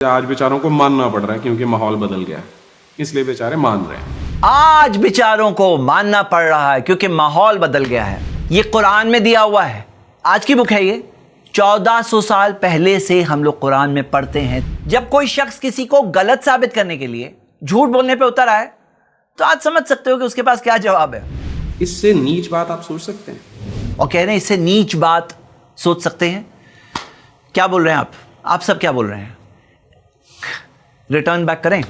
आज बेचारों को मानना पड़ रहा है क्योंकि माहौल बदल गया है, इसलिए बेचारे मान रहे हैं। आज बेचारों को मानना पड़ रहा है क्योंकि माहौल बदल गया है। ये कुरान में दिया हुआ है, आज की बुक है ये। 1400 साल पहले से हम लोग कुरान में पढ़ते हैं। जब कोई शख्स किसी को गलत साबित करने के लिए झूठ बोलने पे उतर आए तो आज समझ सकते हो कि उसके पास क्या जवाब है। इससे नीच बात आप सोच सकते हैं? और कह रहे हैं इससे नीच बात सोच सकते हैं। क्या बोल रहे हैं आप सब क्या बोल रहे हैं? रिटर्न बैक करें।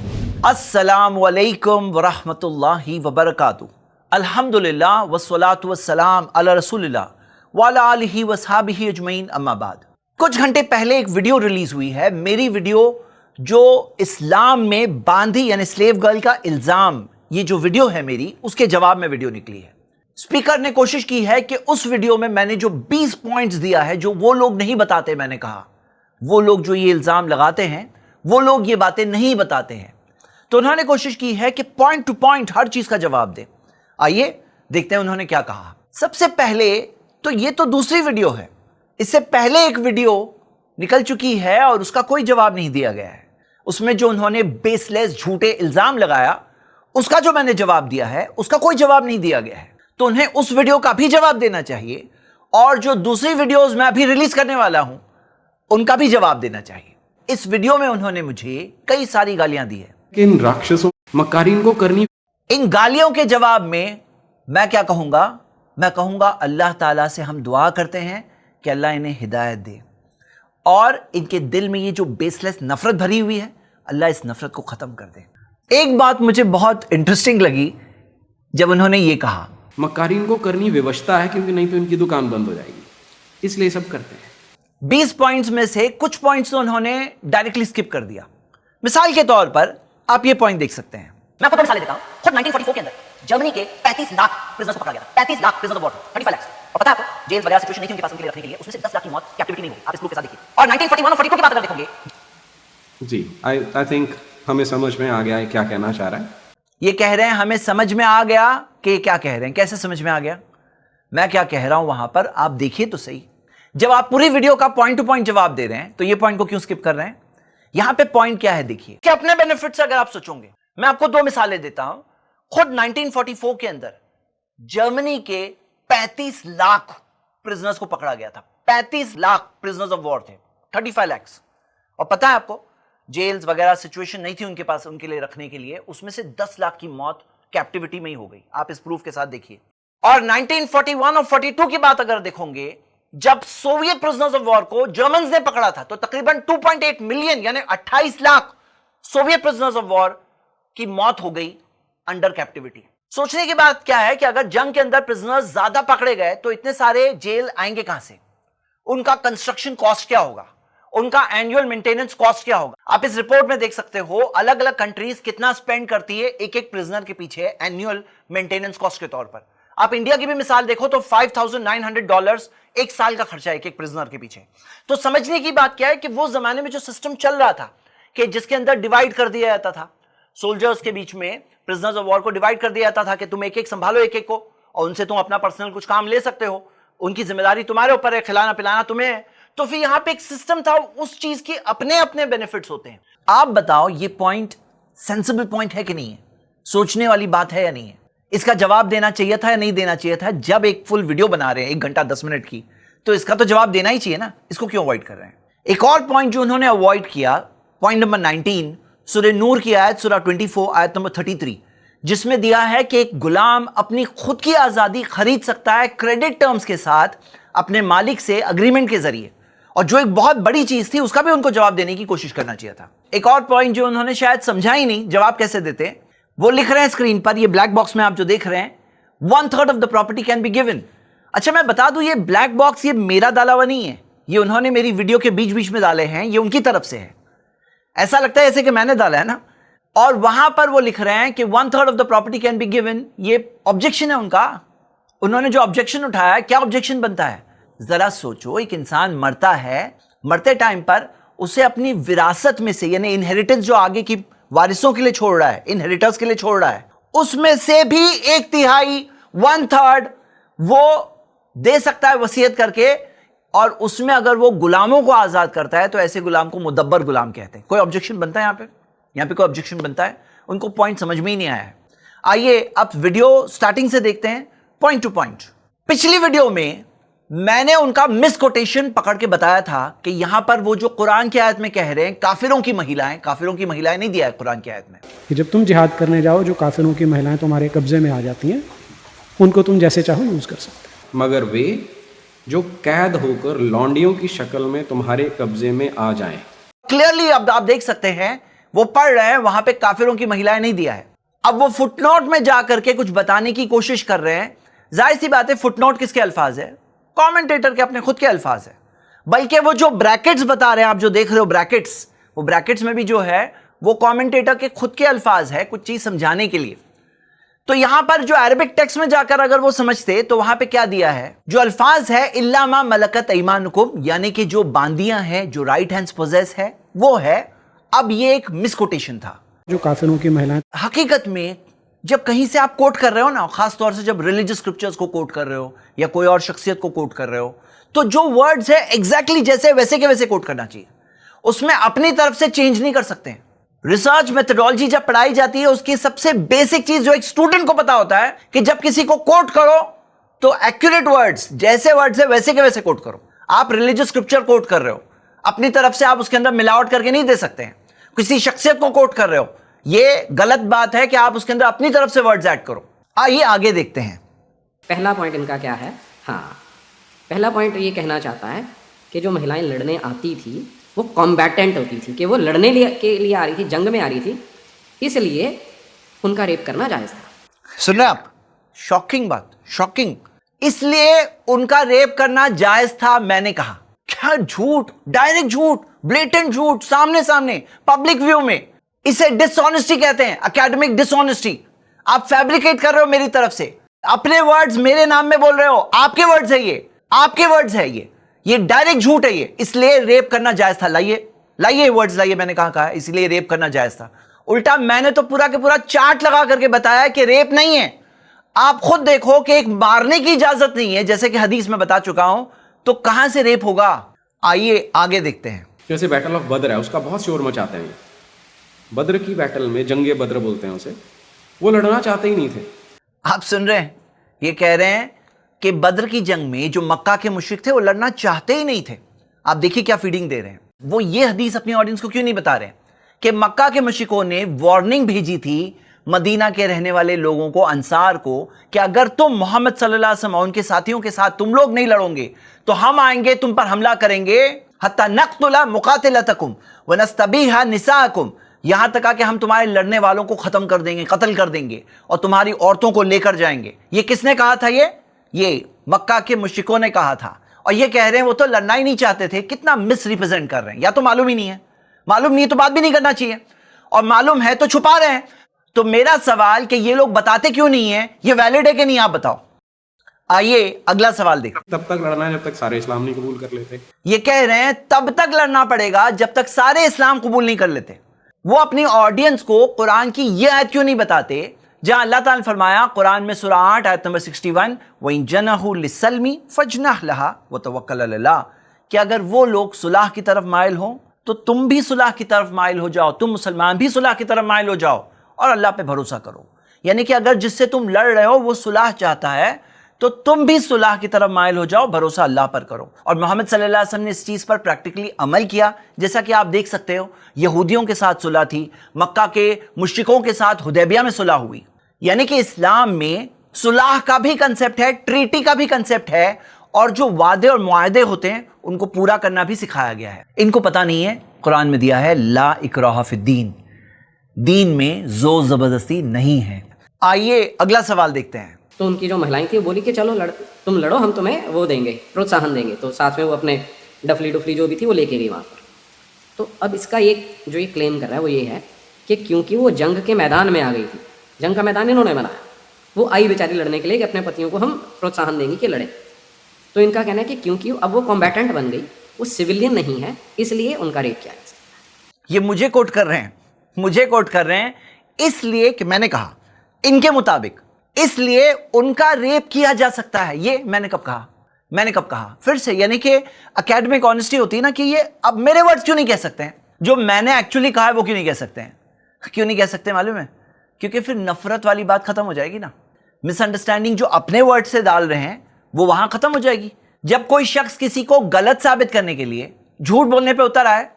अस्सलामु अलैकुम वरहमतुल्लाहि वबरकातुहू। अल्हम्दुलिल्लाह वस्सलातु वस्सलाम अला रसूलिल्लाह व अला आलिहि वसहाबिहि अजमईन, अम्मा बाद। कुछ घंटे पहले एक वीडियो रिलीज हुई है, मेरी वीडियो, जो इस्लाम में बांदी यानी स्लेव गर्ल का इल्जाम, ये जो वीडियो है मेरी, उसके जवाब में वीडियो निकली है। स्पीकर ने कोशिश की है कि उस वीडियो में मैंने जो 20 पॉइंट्स दिया है, जो वो लोग नहीं बताते, मैंने कहा वो लोग जो ये इल्जाम लगाते हैं वो लोग ये बातें नहीं बताते हैं, तो उन्होंने कोशिश की है कि पॉइंट टू पॉइंट हर चीज का जवाब दे। आइए देखते हैं उन्होंने क्या कहा। सबसे पहले तो ये तो दूसरी वीडियो है, इससे पहले एक वीडियो निकल चुकी है और उसका कोई जवाब नहीं दिया गया है। उसमें जो उन्होंने बेसलेस झूठे इल्जाम लगाया, उसका जो मैंने जवाब दिया है, उसका कोई जवाब नहीं दिया गया है। तो उन्हें उस वीडियो का भी जवाब देना चाहिए और जो दूसरी वीडियोस मैं अभी रिलीज करने वाला हूं उनका भी जवाब देना चाहिए। इस वीडियो में उन्होंने मुझे कई सारी गालियां दी है। इन राक्षसों मक्कारीन को करनी। इन गालियों के जवाब में मैं क्या कहूंगा? मैं कहूंगा अल्लाह ताला से हम दुआ करते हैं कि अल्लाह इन्हें हिदायत दे और इनके दिल में ये जो बेसलेस नफरत भरी हुई है, अल्लाह इस नफरत को खत्म कर दे। एक बात मुझे बहुत इंटरेस्टिंग लगी जब उन्होंने ये कहा, मक्कारीन को करनी विवशता है क्योंकि नहीं तो इनकी दुकान बंद हो जाएगी, इसलिए सब करते हैं। 20 पॉइंट्स में से कुछ पॉइंट्स तो उन्होंने डायरेक्टली स्किप कर दिया। मिसाल के तौर पर आप ये पॉइंट देख सकते हैं। मैं आपको मिसाल देता हूं। खुद 1944 के अंदर जर्मनी के 35 लाख प्रिजनर्स को पकड़ा गया था। 35 lakh prisoners of war, 35 lakh. और पता है आपको, जेल वगैरह सिचुएशन नहीं थी उनके पास उनके लिए रखने के लिए, उसमें से 10 लाख की मौत कैप्टिविटी में हुई। आप इस प्रूफ के साथ देखिए। और 1941 और 42 की बात अगर देखोगे, जी आई थिंक हमें समझ में आ गया है क्या कहना चाह रहा है। ये कह रहे हैं हमें समझ में आ गया कि क्या कह रहे हैं। कैसे समझ में आ गया? मैं क्या कह रहा हूं वहां पर आप देखिए तो सही। जब आप पूरी वीडियो का पॉइंट टू पॉइंट जवाब दे रहे हैं तो ये पॉइंट को क्यों स्किप कर रहे हैं? यहां पे पॉइंट क्या है देखिए कि अपने बेनिफिट से अगर आप सोचोगे, मैं आपको 2 मिसालें देता हूं। खुद 1944 के अंदर जर्मनी के 35 लाख प्रिजनर्स को पकड़ा गया था। 35 लाख प्रिजनर्स ऑफ वॉर थे, 35 lakhs। और पता है आपको, जेल्स वगैरह सिचुएशन नहीं थी उनके पास उनके लिए रखने के लिए, उसमें से 10 लाख की मौत कैप्टिविटी में ही हो गई। आप इस प्रूफ के साथ देखिए। और 1941 और 42 की बात अगर देखोगे, जब सोवियत प्रिजनर्स ऑफ वॉर को जर्मन्स ने पकड़ा था तो तकरीबन 2.8 मिलियन यानी 28 lakh Soviet prisoners of war की मौत हो गई अंडर कैप्टिविटी। सोचने की बात क्या है कि अगर जंग के अंदर प्रिजनर्स ज्यादा पकड़े गए तो इतने सारे जेल आएंगे कहां से? उनका कंस्ट्रक्शन कॉस्ट क्या होगा? उनका एनुअल मेंटेनेंस कॉस्ट क्या होगा? आप इस रिपोर्ट में देख सकते हो अलग अलग कंट्रीज कितना स्पेंड करती है एक एक प्रिजनर के पीछे एनुअल मेंटेनेंस कॉस्ट के तौर पर। आप इंडिया की भी मिसाल देखो तो $5,900 एक साल का खर्चा है एक एक प्रिजनर के पीछे। तो समझने की बात क्या है कि वो जमाने में जो सिस्टम चल रहा था कि जिसके अंदर डिवाइड कर दिया जाता था सोल्जर्स के बीच में, प्रिजनर्स ऑफ वॉर को डिवाइड कर दिया जाता था कि तुम एक एक संभालो एक एक को और उनसे तुम अपना पर्सनल कुछ काम ले सकते हो, उनकी जिम्मेदारी तुम्हारे ऊपर है, खिलाना पिलाना तुम्हें है। तो फिर यहां पे एक सिस्टम था, उस चीज के अपने अपने बेनिफिट्स होते हैं। आप बताओ ये पॉइंट सेंसिबल पॉइंट है कि नहीं है? सोचने वाली बात है या नहीं है? इसका जवाब देना चाहिए था या नहीं देना चाहिए था? जब एक फुल वीडियो बना रहे हैं 1 घंटा 10 मिनट की, तो इसका तो जवाब देना ही चाहिए ना। इसको क्यों अवॉइड कर रहे हैं? एक और पॉइंट जो उन्होंने अवॉइड किया, पॉइंट नंबर 19 सूरह नूर की आयत सूरह 24 आयत नंबर 33, जिसमें दिया है कि एक गुलाम अपनी खुद की आजादी खरीद सकता है क्रेडिट टर्म्स के साथ अपने मालिक से अग्रीमेंट के जरिए। और जो एक बहुत बड़ी चीज थी उसका भी उनको जवाब देने की कोशिश करना चाहिए था। एक और पॉइंट जो उन्होंने शायद समझा ही नहीं, जवाब कैसे देते, वो लिख रहे हैं स्क्रीन पर, ये ब्लैक बॉक्स में आप जो देख रहे हैं, 1/3 of the property can be given. अच्छा मैं बता दूं, ये ब्लैक बॉक्स ये मेरा डाला हुआ नहीं है, ये उन्होंने मेरी वीडियो के बीच बीच में डाले हैं, ये उनकी तरफ से है। ऐसा लगता है जैसे कि मैंने डाला है ना। और वहां पर वो लिख रहे हैं कि 1/3 of the property can be given, ये ऑब्जेक्शन है उनका। उन्होंने जो ऑब्जेक्शन उठाया है, क्या ऑब्जेक्शन बनता है? जरा सोचो, एक इंसान मरता है, मरते टाइम पर उसे अपनी विरासत में से यानी इनहेरिटेंस जो आगे की वारिसों के लिए छोड़ रहा है, इनहेरिटर्स के लिए छोड़ रहा है, उसमें से भी 1/3 1/3 वो दे सकता है वसीयत करके اور اس میں اگر وہ غلاموں کو آزاد کرتا ہے تو ایسے غلام کو مدبر غلام کہتے ہیں. کوئی آبجیکشن بنتا ہے یہاں پہ کوئی آبجیکشن بنتا ہے؟ ان کو پوائنٹ سمجھ میں ہی نہیں آیا ہے. آئیے اب ویڈیو سٹارٹنگ سے دیکھتے ہیں پوائنٹ ٹو پوائنٹ. پچھلی ویڈیو میں نے ان کا مس کوٹیشن پکڑ کے بتایا تھا کہ یہاں پر وہ جو قرآن کی آیت میں کہہ رہے ہیں کافروں کی مہیلائیں نہیں دیا ہے قرآن کی آیت میں کہ جب تم جہاد کرنے جاؤ جو کافروں کی مہیلائیں تمہارے قبضے میں آ جاتی ہیں ان کو تم جیسے چاہو یوز کر سکتے ہیں، مگر وہ جو قید ہو کر لونڈیوں کی شکل میں تمہارے قبضے میں آ جائیں. کلیئرلی اب آپ دیکھ سکتے ہیں وہ پڑھ رہے ہیں وہاں پہ کافروں کی مہیلائیں نہیں دیا ہے. اب وہ فٹ نوٹ میں جا کر کے کچھ بتانے کی کوشش کر رہے ہیں. ظاہر سی بات ہے فٹ نوٹ کس کے الفاظ ہے؟ کامنٹیٹر کے اپنے خود کے الفاظ ہے. بلکہ وہ جو بریکٹس بتا رہے ہیں آپ جو دیکھ رہے ہو بریکٹس، وہ بریکٹس میں بھی جو ہے وہ کامنٹیٹر کے خود کے الفاظ ہے کچھ چیز سمجھانے کے لیے. تو یہاں پر جو عربک ٹیکسٹ میں جا کر اگر وہ سمجھتے تو وہاں پہ کیا دیا ہے؟ جو الفاظ ہے الا ما ملکت ایمانکم، یعنی کہ جو باندیاں ہیں جو رائٹ ہینڈز پوزیس ہے وہ ہے. اب یہ ایک مس کوٹیشن تھا. جو کافروں کی مہیلائیں حقیقت میں جب کہیں سے آپ کوٹ کر رہے ہو نا، خاص طور سے جب ریلیجس اسکرپچرز کو کوٹ کر رہے ہو یا کوئی اور شخصیت کو کوٹ کر رہے ہو، تو جو ورڈز ہے ایگزیکٹلی جیسے ویسے کے ویسے کوٹ کرنا چاہیے. اس میں اپنی طرف سے چینج نہیں کر سکتے. ریسرچ میتھڈالوجی جب پڑھائی جاتی ہے اس کی سب سے بیسک چیز جو ایک اسٹوڈنٹ کو پتا ہوتا ہے کہ جب کسی کو کوٹ کرو تو ایکوریٹ ورڈز جیسے ورڈز ہے ویسے کے ویسے کوٹ کرو. آپ ریلیجس اسکرپچر کوٹ کر رہے ہو، اپنی طرف سے آپ اس کے اندر ملاوٹ کر کے نہیں دے سکتے ہیں. کسی شخصیت کو کوٹ کر رہے ہو، یہ غلط بات ہے کہ آپ اس کے اندر اپنی طرف سے ورڈز ایڈ کرو. آئیے آگے دیکھتے ہیں. پہلا پوائنٹ ان کا کیا ہے؟ ہاں، پہلا پوائنٹ یہ کہنا چاہتا ہے کہ جو مہیلائیں لڑنے آتی تھی وہ کمبیٹنٹ ہوتی تھی، کہ وہ لڑنے کے لیے آ رہی تھی، جنگ میں آ رہی تھی، اس لیے ان کا ریپ کرنا جائز تھا. سن رہے آپ؟ شاکنگ بات، شاکنگ. اس لیے ان کا ریپ کرنا جائز تھا. میں نے کہا کیا جھوٹ، ڈائریکٹ جھوٹ، بلیٹنٹ جھوٹ، سامنے پبلک ویو میں. اسے ڈس آنیسٹی کہتے ہیں، اکیڈمک ڈس آنیسٹی. آپ فیبریکیٹ کر رہے ہو میری طرف سے، اپنے ورڈز میرے نام میں بول رہے ہو. آپ کے ورڈز ہے یہ، آپ کے ورڈز ہے یہ ڈائریکٹ جھوٹ ہے یہ. اس لیے ریپ کرنا جائز تھا. لائیے ورڈز لائیے. میں نے کہا اس لیے ریپ کرنا جائز تھا. الٹا میں نے تو پورا کے پورا چارٹ لگا کر کے بتایا کہ ریپ نہیں ہے. آپ خود دیکھو کہ ایک مارنے کی اجازت نہیں ہے جیسے کہ حدیث میں بتا چکا ہوں، تو کہاں سے ریپ ہوگا؟ آئیے آگے دیکھتے ہیں. جیسے بیٹل آف بدر ہے، اس کا بہت شور مچاتے ہیں. بدر کی بیٹل میں، جنگ بدر بولتے ہیں اسے، وہ لڑنا چاہتے ہی نہیں تھے. آپ سن رہے ہیں؟ یہ کہہ رہے ہیں کہ بدر کی جنگ میں جو مکہ کے مشرک تھے وہ لڑنا چاہتے ہی نہیں تھے. آپ دیکھیے کیا فیڈنگ دے رہے ہیں. وہ یہ حدیث اپنی آڈینس کو کیوں نہیں بتا رہے ہیں کہ مکہ کے مشرکوں نے وارننگ بھیجی تھی مدینہ کے رہنے والے لوگوں کو، انصار کو، کہ اگر تم محمد صلی اللہ علیہ وسلم اور ان کے ساتھیوں کے ساتھ تم لوگ نہیں لڑو گے تو ہم آئیں گے، تم پر حملہ کریں گے. حتی نقتل مقاتلتکم ونستبیح نساءکم، یہاں تک کہ ہم تمہارے لڑنے والوں کو ختم کر دیں گے، قتل کر دیں گے، اور تمہاری عورتوں کو لے کر جائیں گے. یہ کس نے کہا تھا؟ یہ مکہ کے مشرکوں نے کہا تھا. اور یہ کہہ رہے ہیں وہ تو لڑنا ہی نہیں چاہتے تھے. کتنا مس ریپرزینٹ کر رہے ہیں. یا تو معلوم ہی نہیں ہے، معلوم نہیں ہے تو بات بھی نہیں کرنا چاہیے، اور معلوم ہے تو چھپا رہے ہیں. تو میرا سوال کہ یہ لوگ بتاتے کیوں نہیں ہیں، یہ ویلڈ ہے کہ نہیں؟ آپ بتاؤ. آئیے اگلا سوال دیکھیں. تب تک لڑنا ہے جب تک سارے اسلام نہیں قبول کر لیتے. یہ کہہ رہے ہیں تب تک لڑنا پڑے گا جب تک سارے اسلام قبول نہیں کر لیتے. وہ اپنی آڈینس کو قرآن کی یہ آیت کیوں نہیں بتاتے جہاں اللہ تعالیٰ نے فرمایا قرآن میں سورہ 8 آیت نمبر 61 وَإِن جَنَحُوا لِلسَّلْمِ فَاجْنَحْ لَهَا وَتَوَكَّلْ عَلَى اللَّهِ، کہ اگر وہ لوگ صلح کی طرف مائل ہوں تو تم بھی صلح کی طرف مائل ہو جاؤ، تم مسلمان بھی صلح کی طرف مائل ہو جاؤ اور اللہ پہ بھروسہ کرو. یعنی کہ اگر جس سے تم لڑ رہے ہو وہ صلح چاہتا ہے تو تم بھی صلح کی طرف مائل ہو جاؤ، بھروسہ اللہ پر کرو. اور محمد صلی اللہ علیہ وسلم نے اس چیز پر پریکٹیکلی عمل کیا، جیسا کہ آپ دیکھ سکتے ہو. یہودیوں کے ساتھ صلح تھی، مکہ کے مشرکوں کے ساتھ حدیبیہ میں صلح ہوئی. یعنی کہ اسلام میں صلح کا بھی کنسپٹ ہے، ٹریٹی کا بھی کنسپٹ ہے، اور جو وعدے اور معاہدے ہوتے ہیں ان کو پورا کرنا بھی سکھایا گیا ہے. ان کو پتہ نہیں ہے قرآن میں دیا ہے لا اکراہ فی الدین، دین میں زور زبردستی نہیں ہے. آئیے اگلا سوال دیکھتے ہیں. تو ان کی جو مہلائیں تھیں وہ بولی کہ چلو تم لڑو، ہم تمہیں وہ دیں گے، پروتساہن دیں گے. تو ساتھ میں وہ اپنے ڈفلی جو بھی تھی وہ لے کے گئی وہاں پر. تو اب اس کا جو یہ کلیم کر رہا ہے وہ یہ ہے کہ کیونکہ وہ جنگ کے میدان میں آ گئی تھی، جنگ کا میدان انہوں نے بنایا، وہ آئی بیچاری لڑنے کے لیے کہ اپنے پتیوں کو ہم پروتساہن دیں گے کہ لڑیں. تو ان کا کہنا ہے کہ کیونکہ اب وہ کمبیٹنٹ بن گئی، وہ سویلین نہیں ہے، اس لیے ان کا ریپ کیا ہے. یہ مجھے کوٹ کر رہے ہیں اس لیے کہ میں نے کہا ان کے مطابق اس لیے ان کا ریپ کیا جا سکتا ہے. یہ میں نے کب کہا؟ मैंने कब कहा? फिर से, यानी कि एकेडमिक ऑनेस्टी होती है ना कि ये अब मेरे वर्ड्स क्यों नहीं कह सकते हैं, जो मैंने एक्चुअली कहा है वो क्यों नहीं कह सकते हैं? क्यों नहीं कह सकते मालूम है? क्योंकि फिर नफरत वाली बात खत्म हो जाएगी ना, मिसअंडरस्टैंडिंग जो अपने वर्ड से डाल रहे हैं वो वहां खत्म हो जाएगी। जब कोई शख्स किसी को गलत साबित करने के लिए झूठ बोलने पे उतर आए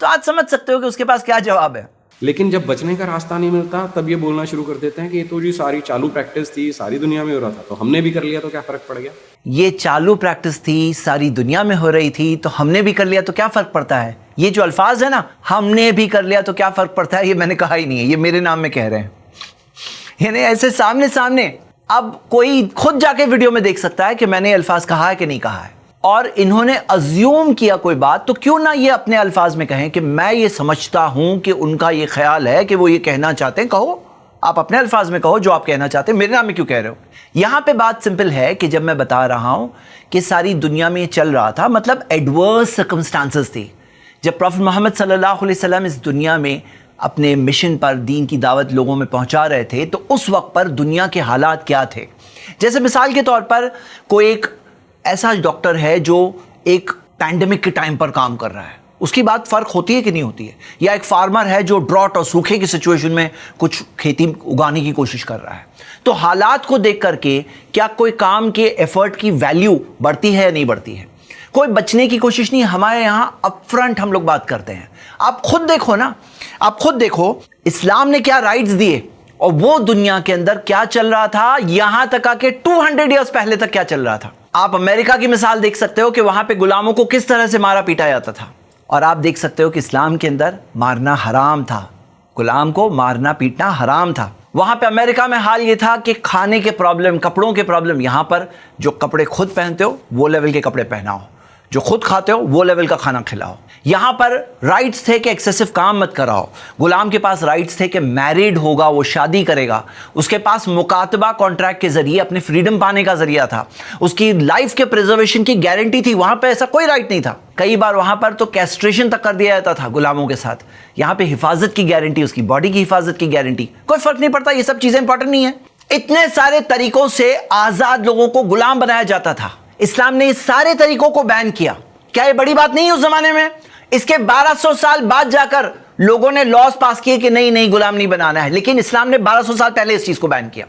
तो आज समझ सकते हो कि उसके पास क्या जवाब है। लेकिन जब बचने का रास्ता नहीं मिलता तब ये बोलना शुरू कर देते हैं कि ये तो जी सारी चालू प्रैक्टिस थी, सारी दुनिया में हो रहा था तो हमने भी कर लिया तो क्या फर्क पड़ गया। ये चालू प्रैक्टिस थी, सारी दुनिया में हो रही थी तो हमने भी कर लिया तो क्या फर्क पड़ता है। ये जो अल्फाज है ना, हमने भी कर लिया तो क्या फर्क पड़ता है, ये मैंने कहा ही नहीं है, ये मेरे नाम में कह रहे हैं। यानी ऐसे सामने सामने अब कोई खुद जाके वीडियो में देख सकता है कि मैंने अल्फाज कहा है कि नहीं कहा है, और इन्होंने अज्यूम किया कोई बात तो क्यों ना ये अपने अल्फाज में कहें कि मैं ये समझता हूं कि उनका ये ख्याल है कि वो ये कहना चाहते हैं। कहो, आप अपने अल्फाज में कहो जो आप कहना चाहते हैं, मेरे नाम में क्यों कह रहे हो। यहां पे बात सिंपल है कि जब मैं बता रहा हूं कि सारी दुनिया में ये चल रहा था, मतलब एडवर्स सर्कमस्टांसेस थी। जब प्रॉफेट मोहम्मद सल्लल्लाहु अलैहि वसल्लम इस दुनिया में अपने मिशन पर दीन की दावत लोगों में पहुंचा रहे थे तो उस वक्त पर दुनिया के हालात क्या थे। जैसे मिसाल के तौर पर कोई एक ऐसा डॉक्टर है जो एक पैंडेमिक के टाइम पर काम कर रहा है, उसकी बात फर्क होती है कि नहीं होती है। या एक फार्मर है जो ड्रॉट और सूखे की सिचुएशन में कुछ खेती उगाने की कोशिश कर रहा है, तो हालात को देख करके क्या कोई काम के एफर्ट की वैल्यू बढ़ती है या नहीं बढ़ती है। कोई बचने की कोशिश नहीं, हमारे यहाँ अपफ्रंट हम लोग बात करते हैं। आप खुद देखो ना, आप खुद देखो इस्लाम ने क्या राइट्स दिए और वो दुनिया के अंदर क्या चल रहा था, यहां तक आके 200 ईयर्स पहले तक क्या चल रहा था। आप अमेरिका की मिसाल देख सकते हो कि वहां पे गुलामों को किस तरह से मारा पीटा जाता था, और आप देख सकते हो कि इस्लाम के अंदर मारना हराम था, गुलाम को मारना पीटना हराम था। वहां पे अमेरिका में हाल ये था कि खाने के प्रॉब्लम, कपड़ों के प्रॉब्लम, यहां पर जो कपड़े खुद पहनते हो वो लेवल के कपड़े पहनाओ, जो खुद खाते हो वो लेवल का खाना खिलाओ। यहां पर राइट्स थे कि एक्सेसिव काम मत कराओ। गुलाम के पास राइट्स थे कि मैरिड होगा, वो शादी करेगा, उसके पास मुकातबा कॉन्ट्रैक्ट के जरिए अपने फ्रीडम पाने का जरिया था, उसकी लाइफ के प्रिजर्वेशन की गारंटी थी। वहां पे ऐसा कोई राइट नहीं था। कई बार वहां पर तो कैस्ट्रेशन तक कर दिया जाता था गुलामों के साथ। यहां पे हिफाजत की गारंटी, उसकी बॉडी की हिफाजत की गारंटी, कोई फर्क नहीं पड़ता। ये सब चीजें इंपॉर्टेंट नहीं है। इतने सारे तरीकों से आजाद लोगों को गुलाम बनाया जाता था। इस्लाम ने इस सारे तरीकों को बैन किया। क्या ये बड़ी बात नहीं है उस जमाने में? इसके 1200 साल बाद जाकर लोगों ने लॉज पास किए कि नहीं नहीं गुलाम नहीं बनाना है, लेकिन इस्लाम ने 1200 साल पहले इस चीज को बैन किया।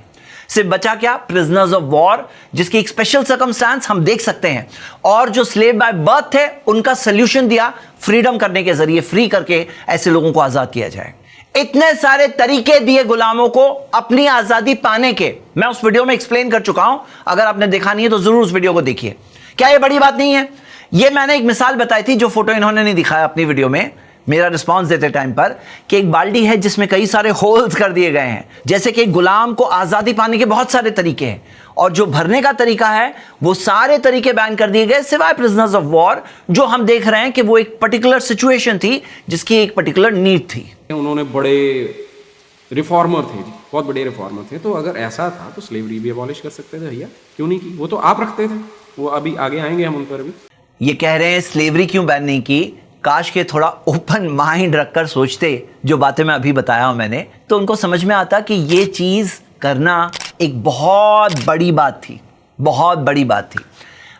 सिर्फ बचा क्या? प्रिजनर्स ऑफ वॉर, जिसकी एक स्पेशल सर्कमस्टांस हम देख सकते हैं, और जो स्लेव बाय बर्थ थे उनका सोल्यूशन दिया फ्रीडम करने के जरिए, फ्री करके ऐसे लोगों को आजाद किया जाए। इतने सारे तरीके दिए गुलामों को अपनी आजादी पाने के। मैं उस वीडियो में एक्सप्लेन कर चुका हूं, अगर आपने देखा नहीं है तो जरूर उस वीडियो को देखिए। क्या ये बड़ी बात नहीं है? ये मैंने एक मिसाल बताई थी, जो फोटो इन्होंने नहीं दिखाया अपनी वीडियो में, मेरा रिस्पांस देते टाइम पर, कि एक बाल्टी है जिसमें कई सारे होल्स कर दिए गए हैं। जैसे कि गुलाम को आजादी पाने के बहुत सारे तरीके हैं, और जो भरने का तरीका है वो सारे तरीके बैन कर दिए गए, सिवाय प्रिजनर्स ऑफ वॉर, जो हम देख रहे हैं कि वो एक पर्टिकुलर सिचुएशन थी जिसकी एक पर्टिकुलर नीड थी। उन्होंने बड़े रिफॉर्मर थे, बहुत बड़े रिफॉर्मर थे, तो अगर ऐसा था तो स्लेवरी भी अबॉलिश कर सकते थे भैया, क्यों नहीं की? वो तो आप रखते थे, वो अभी आगे आएंगे हम उन पर भी। ये कह रहे हैं स्लेवरी क्यों बैन नहीं की, काश के थोड़ा ओपन माइंड रखकर सोचते, जो बातें मैं अभी बताया हूं मैंने, तो उनको समझ में आता कि ये चीज करना एक बहुत बड़ी बात थी, बहुत बड़ी बात थी।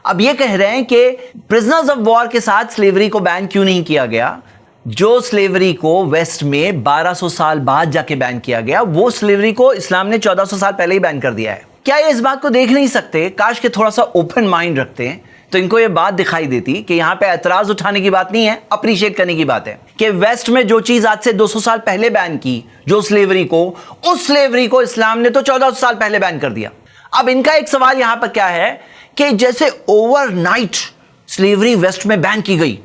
अब ये कह रहे हैं कि प्रिजनर्स ऑफ वॉर के साथ स्लेवरी को बैन क्यों नहीं किया गया। जो स्लेवरी को वेस्ट में 1200 साल बाद जाके बैन किया गया, वो स्लेवरी को इस्लाम ने 1400 साल पहले ही बैन कर दिया है। क्या ये इस बात को देख नहीं सकते? काश के थोड़ा सा ओपन माइंड रखते हैं तो इनको ये बात दिखाई देती कि यहाँ पे एतराज उठाने की बात नहीं है, अप्रिशिएट करने की बात है कि वेस्ट में जो चीज आज से 200 साल पहले बैन की, जो स्लेवरी को, उस स्लेवरी को इस्लाम ने तो 1400 साल पहले बैन कर दिया। अब इनका एक सवाल यहाँ पर क्या है कि जैसे ओवरनाइट स्लेवरी वेस्ट में बैन की गई,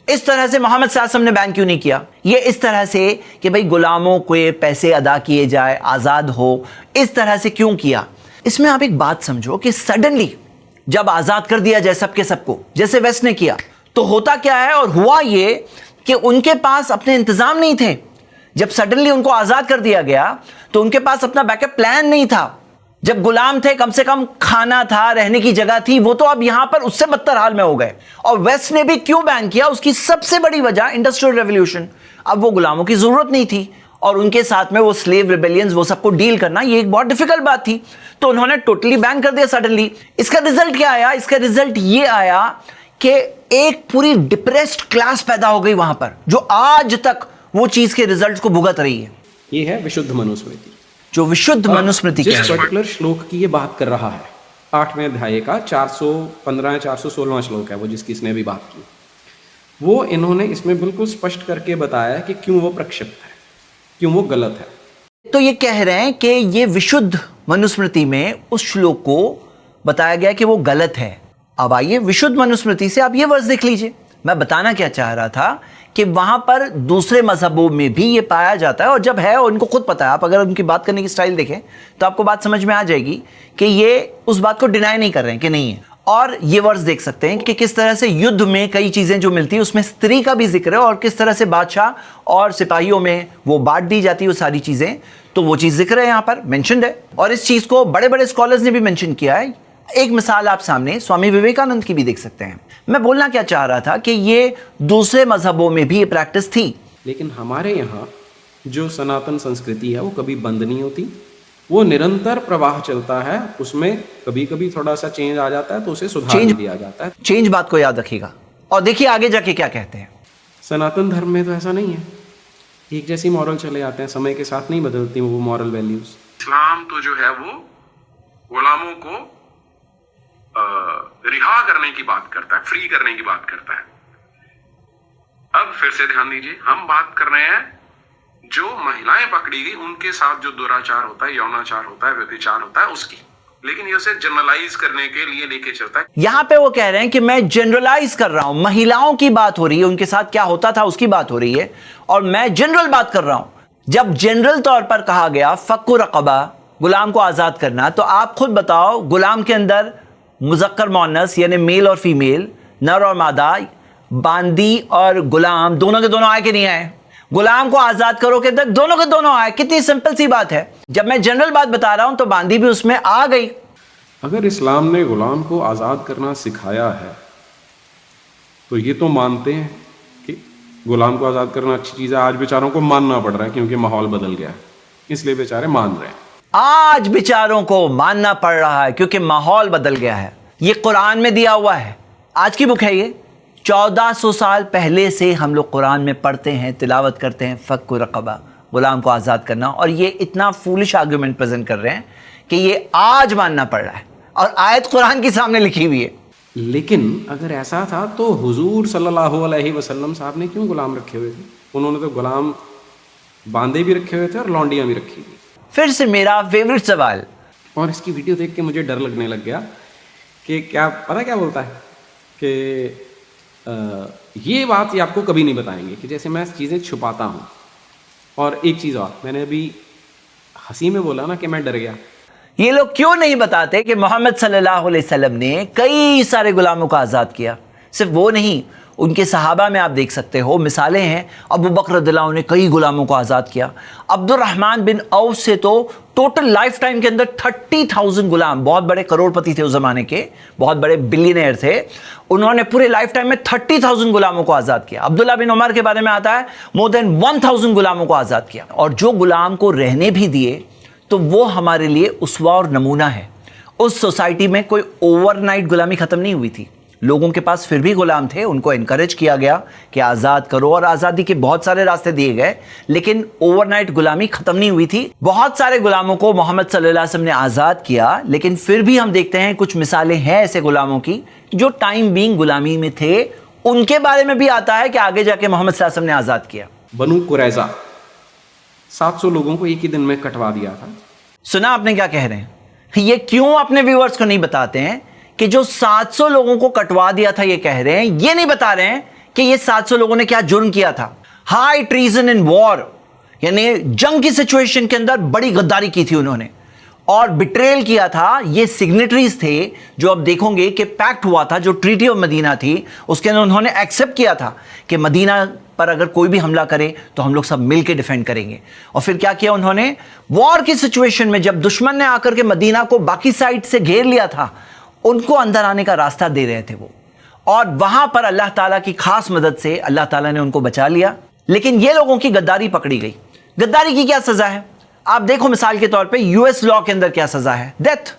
इस तरह से मोहम्मद सल्लल्लाहु अलैहि वसल्लम ने बैन क्यों नहीं किया? ये इस तरह से कि भाई गुलामों को पैसे अदा किए जाए, आजाद हो, इस तरह से क्यों किया? इसमें आप एक बात समझो कि सडनली जब आजाद कर दिया जाए सबके सबको, जैसे वेस्ट ने किया, तो होता क्या है, और हुआ ये कि उनके पास अपने इंतजाम नहीं थे। जब सडनली उनको आजाद कर दिया गया तो उनके पास अपना बैकअप प्लान नहीं था। जब गुलाम थे कम से कम खाना था, रहने की जगह थी, वो तो अब यहां पर उससे बदतर हाल में हो गए। और वेस्ट ने भी क्यों बैन किया? उसकी सबसे बड़ी वजह इंडस्ट्रियल रेवोल्यूशन। अब वो गुलामों की जरूरत नहीं थी, اور ان کے ساتھ میں وہ سلیو ریبیلینز وہ سب کو ڈیل کرنا یہ ایک بہت ڈیفیکلٹ بات تھی. تو انہوں نے ٹوٹلی بین کر دیا سڈنلی. اس کا رزلٹ کیا آیا؟ اس کا رزلٹ یہ آیا کہ ایک پوری ڈپریسڈ کلاس پیدا ہو گئی وہاں پر, جو آج تک وہ چیز کے ریزلٹس کو بھگت رہی ہے. یہ ہے وشدھ منوسمرتی, جو وشدھ منوسمرتی جس پرٹیکولر شلوک کی یہ بات کر رہا ہے 8ویں ادھیائے کا 415 416واں شلوک ہے وہ جس کی اس نے ابھی بات کی, وہ انہوں نے اس میں بالکل اسپشٹ کر کے بتایا کہ کیوں وہ پرکشپت ہے, کیوں وہ غلط ہے. تو یہ کہہ رہے ہیں کہ یہ وشدھ منوسمرتی میں اس شلوک کو بتایا گیا کہ وہ غلط ہے. اب آئیے وشدھ منوسمرتی سے آپ یہ ورس دیکھ لیجئے. میں بتانا کیا چاہ رہا تھا کہ وہاں پر دوسرے مذہبوں میں بھی یہ پایا جاتا ہے, اور جب ہے ان کو خود پتا ہے. آپ اگر ان کی بات کرنے کی سٹائل دیکھیں تو آپ کو بات سمجھ میں آ جائے گی کہ یہ اس بات کو ڈینائی نہیں کر رہے ہیں کہ نہیں ہے. اور یہ ورس دیکھ سکتے ہیں کہ کس طرح سے یدھ میں کئی چیزیں جو ملتی ہیں اس میں استری کا بھی ذکر ہے, اور کس طرح سے بادشاہ اور سپاہیوں میں وہ بانٹ دی جاتی ہے وہ ساری چیزیں. تو وہ چیز ذکر ہے یہاں پر مینشنڈ ہے, اور اس چیز کو بڑے بڑے اسکالرز نے بھی مینشن کیا ہے. ایک مثال آپ سامنے سوامی وویکانند کی بھی دیکھ سکتے ہیں. میں بولنا کیا چاہ رہا تھا کہ یہ دوسرے مذہبوں میں بھی یہ پریکٹس تھی, لیکن ہمارے یہاں جو سناتن سنسکرتی ہے وہ کبھی بند نہیں ہوتی, وہ نرنتر پرواہ چلتا ہے. اس میں کبھی کبھی تھوڑا سا چینج آ جاتا ہے تو اسے سدھار دیا جاتا ہے. چینج بات کو یاد رکھیے گا, اور دیکھیے آگے جا کے کیا کہتے ہیں. سناتن دھرم میں تو ایسا نہیں ہے, ایک جیسی مورل چلے آتے ہیں, سمے کے ساتھ نہیں بدلتی وہ مورل ویلیوز. اسلام تو جو ہے وہ غلاموں کو رہا کرنے کی بات کرتا ہے, فری کرنے کی بات کرتا ہے. اب پھر سے دھیان دیجیے, ہم بات کر رہے ہیں جو مہیلائیں پکڑی گئی ان کے ساتھ جو دراچار ہوتا ہے, یوناچار ہوتا ہے, ویبھچار ہوتا ہے اس کی, لیکن یہ اسے جنرلائز کرنے کے لیے لے کے چلتا ہے. یہاں پہ وہ کہہ رہے ہیں کہ میں جنرلائز کر رہا ہوں, مہیلاؤں کی بات ہو رہی ہے, ان کے ساتھ کیا ہوتا تھا اس کی بات ہو رہی ہے, اور میں جنرل بات کر رہا ہوں. جب جنرل طور پر کہا گیا فک رقبہ, غلام کو آزاد کرنا, تو آپ خود بتاؤ غلام کے اندر مذکر مؤنث یعنی میل اور فیمیل, نر اور مادہ, باندی اور غلام دونوں کے دونوں آئے کہ نہیں آئے؟ غلام کو آزاد کرو کہ دونوں کے دونوں آئے. کتنی سمپل سی بات ہے. جب میں جنرل بات بتا رہا ہوں تو باندی بھی اس میں آ گئی. اگر اسلام نے غلام کو آزاد کرنا سکھایا ہے تو یہ تو مانتے ہیں کہ غلام کو آزاد کرنا اچھی چیز ہے. آج بیچاروں کو ماننا پڑ رہا ہے کیونکہ ماحول بدل گیا ہے, اس لیے بیچارے مان رہے ہیں. آج بیچاروں کو ماننا پڑ رہا ہے کیونکہ ماحول بدل گیا ہے. یہ قرآن میں دیا ہوا ہے, آج کی بک ہے یہ. 1400 سال پہلے سے ہم لوگ قرآن میں پڑھتے ہیں, تلاوت کرتے ہیں فک رقبہ, غلام کو آزاد کرنا, اور یہ اتنا فولش آرگومنٹ پریزنٹ کر رہے ہیں کہ یہ آج ماننا پڑ رہا ہے, اور آیت قرآن کی سامنے لکھی ہوئی ہے. لیکن اگر ایسا تھا تو حضور صلی اللہ علیہ وسلم صاحب نے کیوں غلام رکھے ہوئے تھے؟ انہوں نے تو غلام باندے بھی رکھے ہوئے تھے اور لونڈیاں بھی رکھی ہوئی. پھر سے میرا فیوریٹ سوال, اور اس کی ویڈیو دیکھ کے مجھے ڈر لگنے لگ گیا کہ کیا پتہ کیا بولتا ہے کہ یہ بات یہ آپ کو کبھی نہیں بتائیں گے کہ جیسے میں چیزیں چھپاتا ہوں. اور ایک چیز اور, میں نے ابھی ہنسی میں بولا نا کہ میں ڈر گیا. یہ لوگ کیوں نہیں بتاتے کہ محمد صلی اللہ علیہ وسلم نے کئی سارے غلاموں کو آزاد کیا؟ صرف وہ نہیں, ان کے صحابہ میں آپ دیکھ سکتے ہو مثالیں ہیں. ابو بکر رضی اللہ عنہ نے کئی غلاموں کو آزاد کیا. عبد الرحمن بن عوف سے تو ٹوٹل لائف ٹائم کے اندر 30,000 غلام, بہت بڑے کروڑ پتی تھے اس زمانے کے, بہت بڑے بلینئر تھے, انہوں نے پورے لائف ٹائم میں 30,000 غلاموں کو آزاد کیا. عبداللہ بن عمر کے بارے میں آتا ہے مور دین 1,000 غلاموں کو آزاد کیا. اور جو غلام کو رہنے بھی دیے تو وہ ہمارے لیے اسوہ اور نمونہ ہے. اس سوسائٹی میں کوئی اوور نائٹ غلامی ختم نہیں ہوئی تھی, لوگوں کے پاس پھر بھی غلام تھے, ان کو انکریج کیا گیا کہ آزاد کرو, اور آزادی کے بہت سارے راستے دیے گئے, لیکن اوور نائٹ غلامی ختم نہیں ہوئی تھی. بہت سارے غلاموں کو محمد صلی اللہ علیہ وسلم نے آزاد کیا, لیکن پھر بھی ہم دیکھتے ہیں کچھ مثالیں ہیں ایسے غلاموں کی جو ٹائم بینگ غلامی میں تھے. ان کے بارے میں بھی آتا ہے کہ آگے جا کے محمد صلی اللہ علیہ وسلم نے آزاد کیا. بنو قریظہ 700 لوگوں کو ایک ہی دن میں کٹوا دیا تھا. سنا آپ نے کیا کہہ رہے ہیں؟ یہ کیوں اپنے ویورز کو نہیں بتاتے ہیں کہ جو 700 لوگوں کو کٹوا دیا تھا, یہ کہہ رہے ہیں, یہ نہیں بتا رہے ہیں کہ یہ 700 لوگوں نے کیا جرم کیا تھا. ہائی ٹریزن ان وار, یعنی جنگ کی سچویشن کے اندر بڑی غداری کی تھی انہوں نے, اور بٹریل کیا تھا. یہ سگنیٹریز تھے جو اب دیکھو گے کہ پیکٹ ہوا تھا, جو ٹریٹی آف مدینہ تھی, اس کے اندر انہوں نے ایکسیپٹ کیا تھا کہ مدینہ پر اگر کوئی بھی حملہ کرے تو ہم لوگ سب مل کے ڈیفینڈ کریں گے. اور پھر کیا کیا انہوں نے, وار کی سچویشن میں جب دشمن نے آ کر کے مدینہ کو باقی سائڈ سے گھیر لیا تھا, ان کو اندر آنے کا راستہ دے رہے تھے وہ, اور وہاں پر اللہ تعالیٰ کی خاص مدد سے اللہ تعالیٰ نے ان کو بچا لیا. لیکن یہ لوگوں کی غداری پکڑی گئی. गद्दारी की क्या सजा है? आप देखो मिसाल के तौर पे यूएस लॉ के अंदर क्या सजा है, डेथ।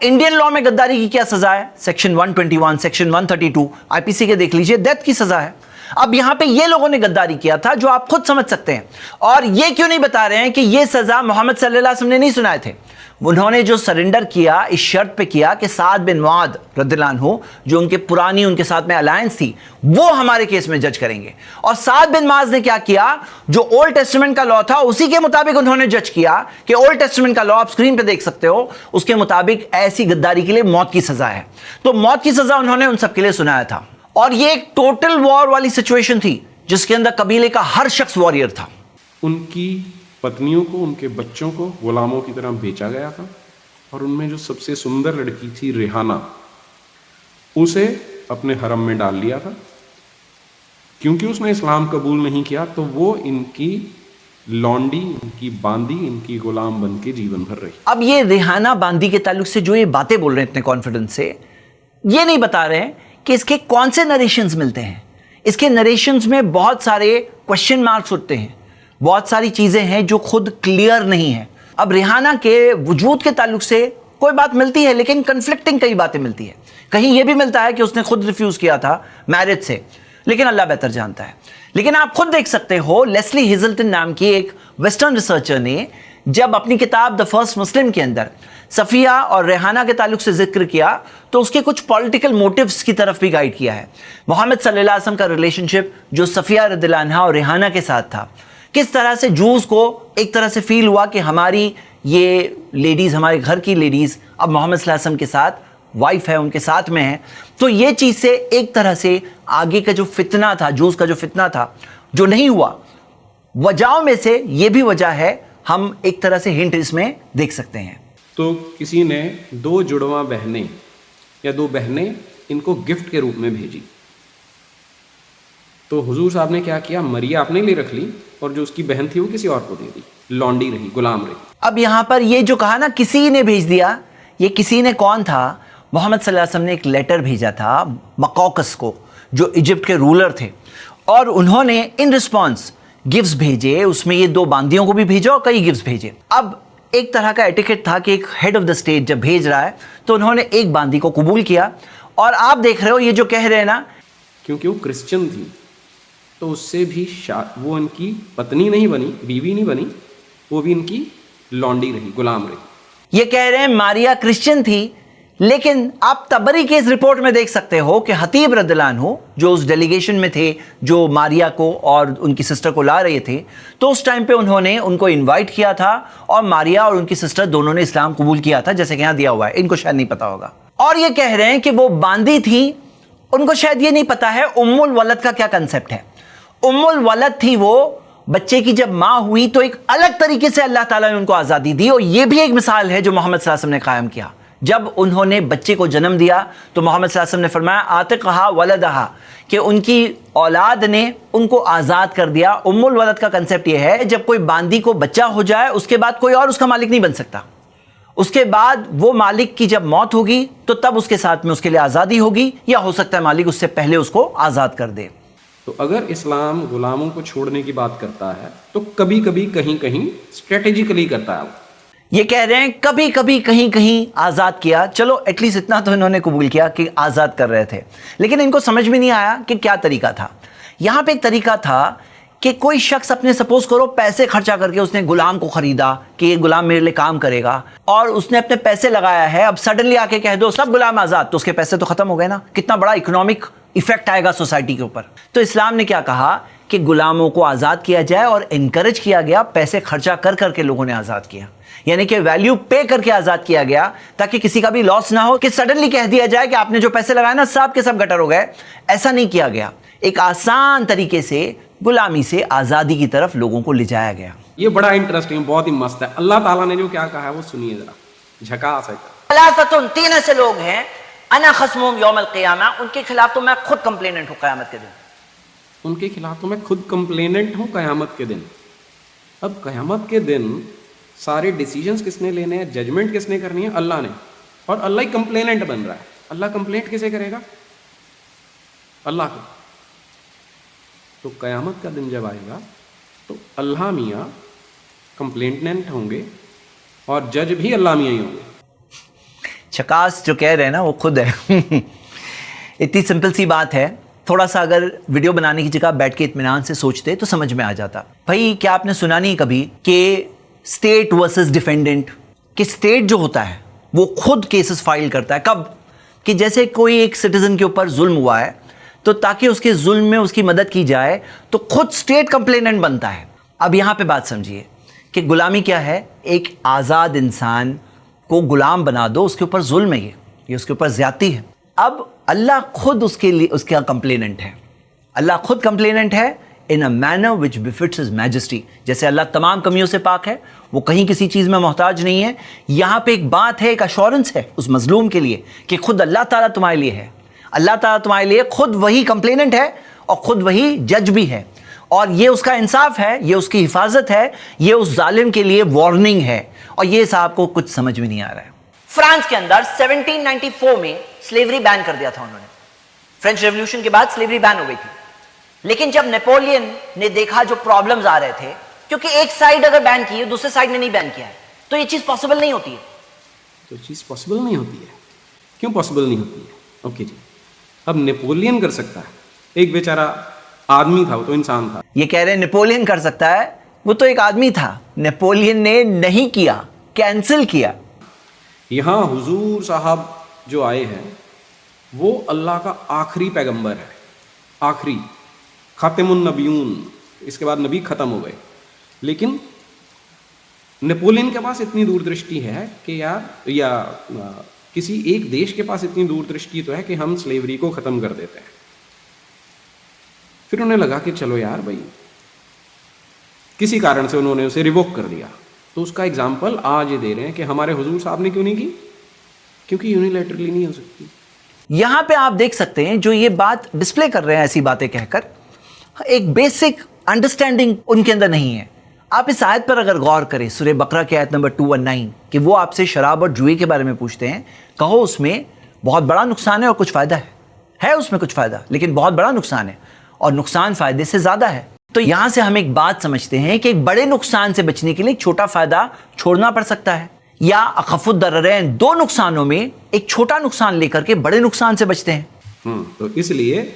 इंडियन लॉ में गद्दारी की क्या सजा है? सेक्शन 121, सेक्शन 132 आईपीसी के देख लीजिए, डेथ की सजा है। अब यहां पे ये लोगों ने गद्दारी किया था जो आप खुद समझ सकते हैं, और ये क्यों नहीं बता रहे हैं कि ये सजा मोहम्मद सल्लल्लाहु अलैहि वसल्लम ने नहीं सुनाए थे। उन्होंने जो सरेंडर किया इस शर्त पे किया कि साद बिन मुआद रदियल्लाहु अन्हु, जो उनके पुरानी उनके साथ में अलायंस थी, वो हमारे केस में जज करेंगे। और साद बिन मुआज ने क्या किया, जो ओल्ड टेस्टामेंट का लॉ था उसी के मुताबिक उन्होंने जज किया कि ओल्ड टेस्टामेंट का लॉ आप स्क्रीन पे देख सकते हो, उसके मुताबिक ऐसी गद्दारी के लिए मौत की सजा है। तो मौत की सजा उन्होंने उन सबके लिए सुनाया था। और ये एक टोटल वॉर वाली सिचुएशन थी जिसके अंदर कबीले का हर शख्स वॉरियर था। उनकी पत्नियों को, उनके बच्चों को गुलामों की तरह बेचा गया था, और उनमें जो सबसे सुंदर लड़की थी रेहाना, उसे अपने हरम में डाल लिया था। क्योंकि उसने इस्लाम कबूल नहीं किया तो वो इनकी लौंडी, इनकी बांदी, इनकी गुलाम बन के जीवन भर रही। अब ये रेहाना बांदी के ताल्लुक से जो ये बातें बोल रहे हैं इतने कॉन्फिडेंस से, ये नहीं बता रहे हैं कि इसके कौन से नरेशंस मिलते हैं। इसके नरेशंस में बहुत सारे क्वेश्चन मार्क्स उठते हैं, बहुत सारी चीजें हैं जो खुद क्लियर नहीं है। अब रेहाना के वजूद के ताल्लुक से कोई बात मिलती है, लेकिन कन्फ्लिक्टिंग कई बातें मिलती है। कहीं यह भी मिलता है कि उसने खुद रिफ्यूज किया था मैरिज से, लेकिन अल्लाह बेहतर जानता है। लेकिन आप खुद देख सकते हो, लेस्ली हेजल्टन नाम की एक वेस्टर्न रिसर्चर ने जब अपनी किताब द फर्स्ट मुस्लिम के अंदर सफिया और रेहाना के ताल्लुक से जिक्र किया, तो उसके कुछ पॉलिटिकल मोटिव्स की तरफ भी गाइड किया है। मोहम्मद सल्लल्लाहु अलैहि वसल्लम का रिलेशनशिप जो सफिया रदियल्लाहु अन्हा और रेहाना के साथ था, किस तरह से जूस को एक तरह से फील हुआ कि हमारी ये लेडीज़, हमारे घर की लेडीज़ अब मोहम्मद सल्लल्लाहु अलैहि वसल्लम के साथ वाइफ है, उनके साथ में है। तो ये चीज़ से एक तरह से आगे का जो फितना था, जूस का जो फितना था, जो नहीं हुआ, वजहों में से ये भी वजह है। हम एक तरह से हिंट इसमें देख सकते हैं। तो किसी ने 2 जुड़वा बहनें या 2 बहनें इनको गिफ्ट के रूप में भेजी, तो हुजूर साहब ने क्या किया, मरिया अपने लिए रख ली और जो उसकी बहन थी वो किसी और को दे दी, लौंडी रही, गुलाम रही। अब यहां पर ये जो कहा ना किसी ने भेज दिया, ये किसी ने कौन था? मोहम्मद सल्लल्लाहु अलैहि वसल्लम ने एक लेटर भेजा था मकौकस को, जो इजिप्ट के रूलर थे, और उन्होंने इन रिस्पॉन्स गिफ्ट्स भेजे। उसमें ये 2 बांदियों को भी भेजा और कई गिफ्ट्स भेजे। अब एक तरह का एटिकेट था कि एक हेड ऑफ द स्टेट जब भेज रहा है तो उन्होंने एक बांदी को कबूल किया। और आप देख रहे हो ये जो कह रहे हैं ना, क्योंकि वो क्रिश्चियन थी तो उससे भी वो इनकी पत्नी नहीं बनी, बीवी नहीं बनी, वो भी इनकी लौंडी रही, गुलाम रही। ये कह रहे हैं मारिया क्रिश्चियन थी, लेकिन आप तबरी के इस रिपोर्ट में देख सकते हो कि हतीब रदियल्लाहु अन्हु जो उस डेलीगेशन में थे, जो मारिया को और उनकी सिस्टर को ला रहे थे, तो उस टाइम पे उन्होंने उनको इनवाइट किया था और मारिया और उनकी सिस्टर दोनों ने इस्लाम कबूल किया था, जैसे कि यहाँ दिया हुआ है। इनको शायद नहीं पता होगा। और ये कह रहे हैं कि वो बांदी थी, उनको शायद ये नहीं पता है उम्मुल वलद का क्या कंसेप्ट है। उम्मुल वलद थी वो, बच्चे की जब माँ हुई तो एक अलग तरीके से अल्लाह ताला ने उनको आज़ादी दी। और ये भी एक मिसाल है जो मोहम्मद सल्लल्लाहु अलैहि वसल्लम ने कायम किया। जब उन्होंने बच्चे को जन्म दिया तो मोहम्मद सल्लल्लाहु अलैहि वसल्लम ने फरमाया आतिक़हा वलदहा, कि उनकी औलाद ने उनको आज़ाद कर दिया। उम्मुल वलद का कंसेप्ट यह है, जब कोई बांदी को बच्चा हो जाए उसके बाद कोई और उसका मालिक नहीं बन सकता। उसके बाद वो मालिक की जब मौत होगी तो तब उसके साथ में उसके लिए आज़ादी होगी, या हो सकता है मालिक उससे पहले उसको आज़ाद कर दे। तो अगर इस्लाम गुलामों को छोड़ने की बात करता है तो कभी कभी कहीं कहीं स्ट्रेटेजिकली करता है। ये कह रहे हैं कभी कभी कहीं कहीं आज़ाद किया। चलो एटलीस्ट इतना तो इन्होंने कबूल किया कि आज़ाद कर रहे थे, लेकिन इनको समझ में नहीं आया कि क्या तरीका था। यहाँ पे एक तरीका था कि कोई शख्स अपने, सपोज करो, पैसे खर्चा करके उसने गुलाम को खरीदा कि ये गुलाम मेरे लिए काम करेगा, और उसने अपने पैसे लगाया है। अब सडनली आके कह दो सब गुलाम आज़ाद, तो उसके पैसे तो ख़त्म हो गए ना। कितना बड़ा इकोनॉमिक इफेक्ट आएगा सोसाइटी के ऊपर। तो इस्लाम ने क्या कहा कि गुलामों को आज़ाद किया जाए, और इनकरेज किया गया, पैसे खर्चा कर करके लोगों ने आज़ाद किया, यानी कि वैल्यू पे करके आज़ाद किया गया, ताकि किसी का भी लॉस ना हो कि सडनली कह दिया जाए कि आपने जो पैसे लगाए ना सब के सब गटर हो गए। ऐसा नहीं किया गया। एक आसान तरीके से गुलामी से आज़ादी की तरफ लोगों को ले जाया गया। ये बड़ा इंटरेस्टिंग, बहुत ही मस्त है। अल्लाह ताला ने जो क्या कहा है वो सुनिए जरा, झकास है। सलासतुन, 3 ऐसे लोग हैं, अना खस्मुम यौमल क़ियामा, उनके खिलाफ तो मैं खुद कंप्लेनेंट हूँ क़यामत के दिन। उनके खिलाफ तो मैं खुद कंप्लेनेंट हूँ क़यामत के दिन। अब क़यामत के दिन सारे डिसीजंस किसने लेने हैं, जजमेंट किसने करनी है? अल्लाह ने। और अल्लाह ही कंप्लेनेंट बन रहा है। अल्लाह कंप्लेंट किसे करेगा? अल्लाह को। तो क़यामत का दिन जब आएगा तो अल्लाह मियाँ कंप्लेंटेंट होंगे और जज भी अल्लाह मियाँ ही होंगे। चकास जो कह रहे हैं ना वो खुद है। इतनी सिंपल सी बात है, थोड़ा सा अगर वीडियो बनाने की जगह बैठ के इत्मीनान से सोचते तो समझ में आ जाता। भाई क्या आपने सुना नहीं कभी कि स्टेट वर्सेस डिफेंडेंट, कि स्टेट जो होता है वो खुद केसेस फाइल करता है। कब? कि जैसे कोई एक सिटीजन के ऊपर जुल्म हुआ है तो ताकि उसके जुल्म में उसकी मदद की जाए तो खुद स्टेट कंप्लेनेंट बनता है। अब यहाँ पे बात समझिए कि गुलामी क्या है, एक आज़ाद इंसान को गुलाम बना दो, उसके ऊपर जुल्म है, ये उसके ऊपर ज्यादती है। अब अल्लाह खुद उसके लिए उसका कंप्लेनेंट है, अल्लाह खुद कंप्लेनेंट है in a manner which befits his majesty. जैसे अल्लाह तमाम कमियों से पाक है, वो कहीं किसी चीज़ में मोहताज नहीं है। यहाँ पे एक बात है, एक अश्योरेंस है उस मजलूम के लिए कि खुद अल्लाह ताला तुम्हारे लिए है, अल्लाह ताला तुम्हारे लिए खुद वही कंप्लेनेंट है और खुद वही जज भी है। और ये उसका इंसाफ है, ये उसकी हिफाजत है, ये उस जालिम के लिए वार्निंग है। और ये साहब को कुछ समझ में नहीं आ रहा है। फ्रांस के अंदर 1794 में स्लेवरी बैन कर दिया था उन्होंने। फ्रेंच रेवोल्यूशन के बाद स्लेवरी बैन हो गई थी। लेकिन जब नेपोलियन ने देखा जो प्रॉब्लम्स आ रहे थे, क्योंकि एक साइड अगर बैन की है दूसरे साइड ने नहीं बैन किया है तो ये चीज पॉसिबल नहीं होती है। तो चीज़ पॉसिबल नहीं होती है। क्यों पॉसिबल नहीं होती है? ओके जी, अब नेपोलियन कर सकता है, एक बेचारा आदमी था, वो तो इंसान था। ये कह रहे हैं नेपोलियन कर सकता है, वो तो एक आदमी था। नेपोलियन ने नहीं किया, कैंसिल किया। यहाँ हुजूर साहब जो आए हैं वो अल्लाह का आखिरी पैगंबर है, आखिरी खातिमुन नबियून। इसके बाद नबी ख़त्म हो गए। लेकिन नेपोलियन के पास इतनी दूरदृष्टि है कि यार, या किसी एक देश के पास इतनी दूरदृष्टि तो है कि हम स्लेवरी को ख़त्म कर देते हैं। फिर उन्हें लगा कि चलो यार भाई, किसी कारण से उन्होंने उसे रिवोक कर दिया। तो उसका एग्जाम्पल आज ये दे रहे हैं कि हमारे हुजूर साहब ने क्यों नहीं की, क्योंकि यूनिलैटरली नहीं हो सकती। यहां पे आप देख सकते हैं जो ये बात डिस्प्ले कर रहे हैं, ऐसी बातें कहकर एक बेसिक अंडरस्टैंडिंग उनके अंदर नहीं है। आप इस आयत पर अगर गौर करें, सूरह बकरा की आयत नंबर 219, कि वो आपसे शराब और जुए के बारे में पूछते हैं, कहो उसमें बहुत बड़ा नुकसान है और कुछ फायदा है उसमें कुछ फायदा, लेकिन बहुत बड़ा नुकसान है और नुकसान फायदे से ज्यादा है। तो यहां से हम एक बात समझते हैं कि एक बड़े नुकसान से बचने के लिए एक छोटा फायदा छोड़ना पड़ सकता है, या अखफुद दर्रैन, दो नुकसानों में एक छोटा नुकसान लेकर के बड़े नुकसान से बचते हैं। तो इसलिए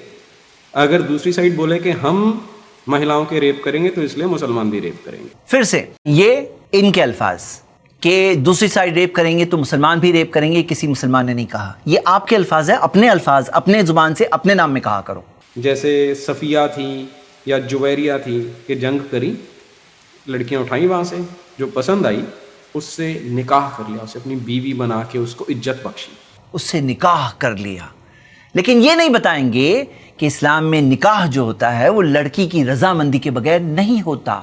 अगर दूसरी साइड बोले कि हम महिलाओं के रेप करेंगे तो इसलिए मुसलमान भी रेप करेंगे। फिर से ये इनके अल्फाज कि दूसरी साइड रेप करेंगे तो मुसलमान भी रेप करेंगे, किसी मुसलमान ने नहीं कहा। ये आपके अल्फाज है, अपने अल्फाज अपने जुबान से अपने नाम में कहा करो। जैसे सफ़िया थी या जुवैरिया थी कि जंग करी, लड़कियां उठाई वहाँ से, जो पसंद आई उससे निकाह कर लिया, उसे अपनी बीवी बना के उसको इज्जत बख्शी, उससे निकाह कर लिया। लेकिन ये नहीं बताएंगे कि इस्लाम में निकाह जो होता है वो लड़की की रजामंदी के बगैर नहीं होता।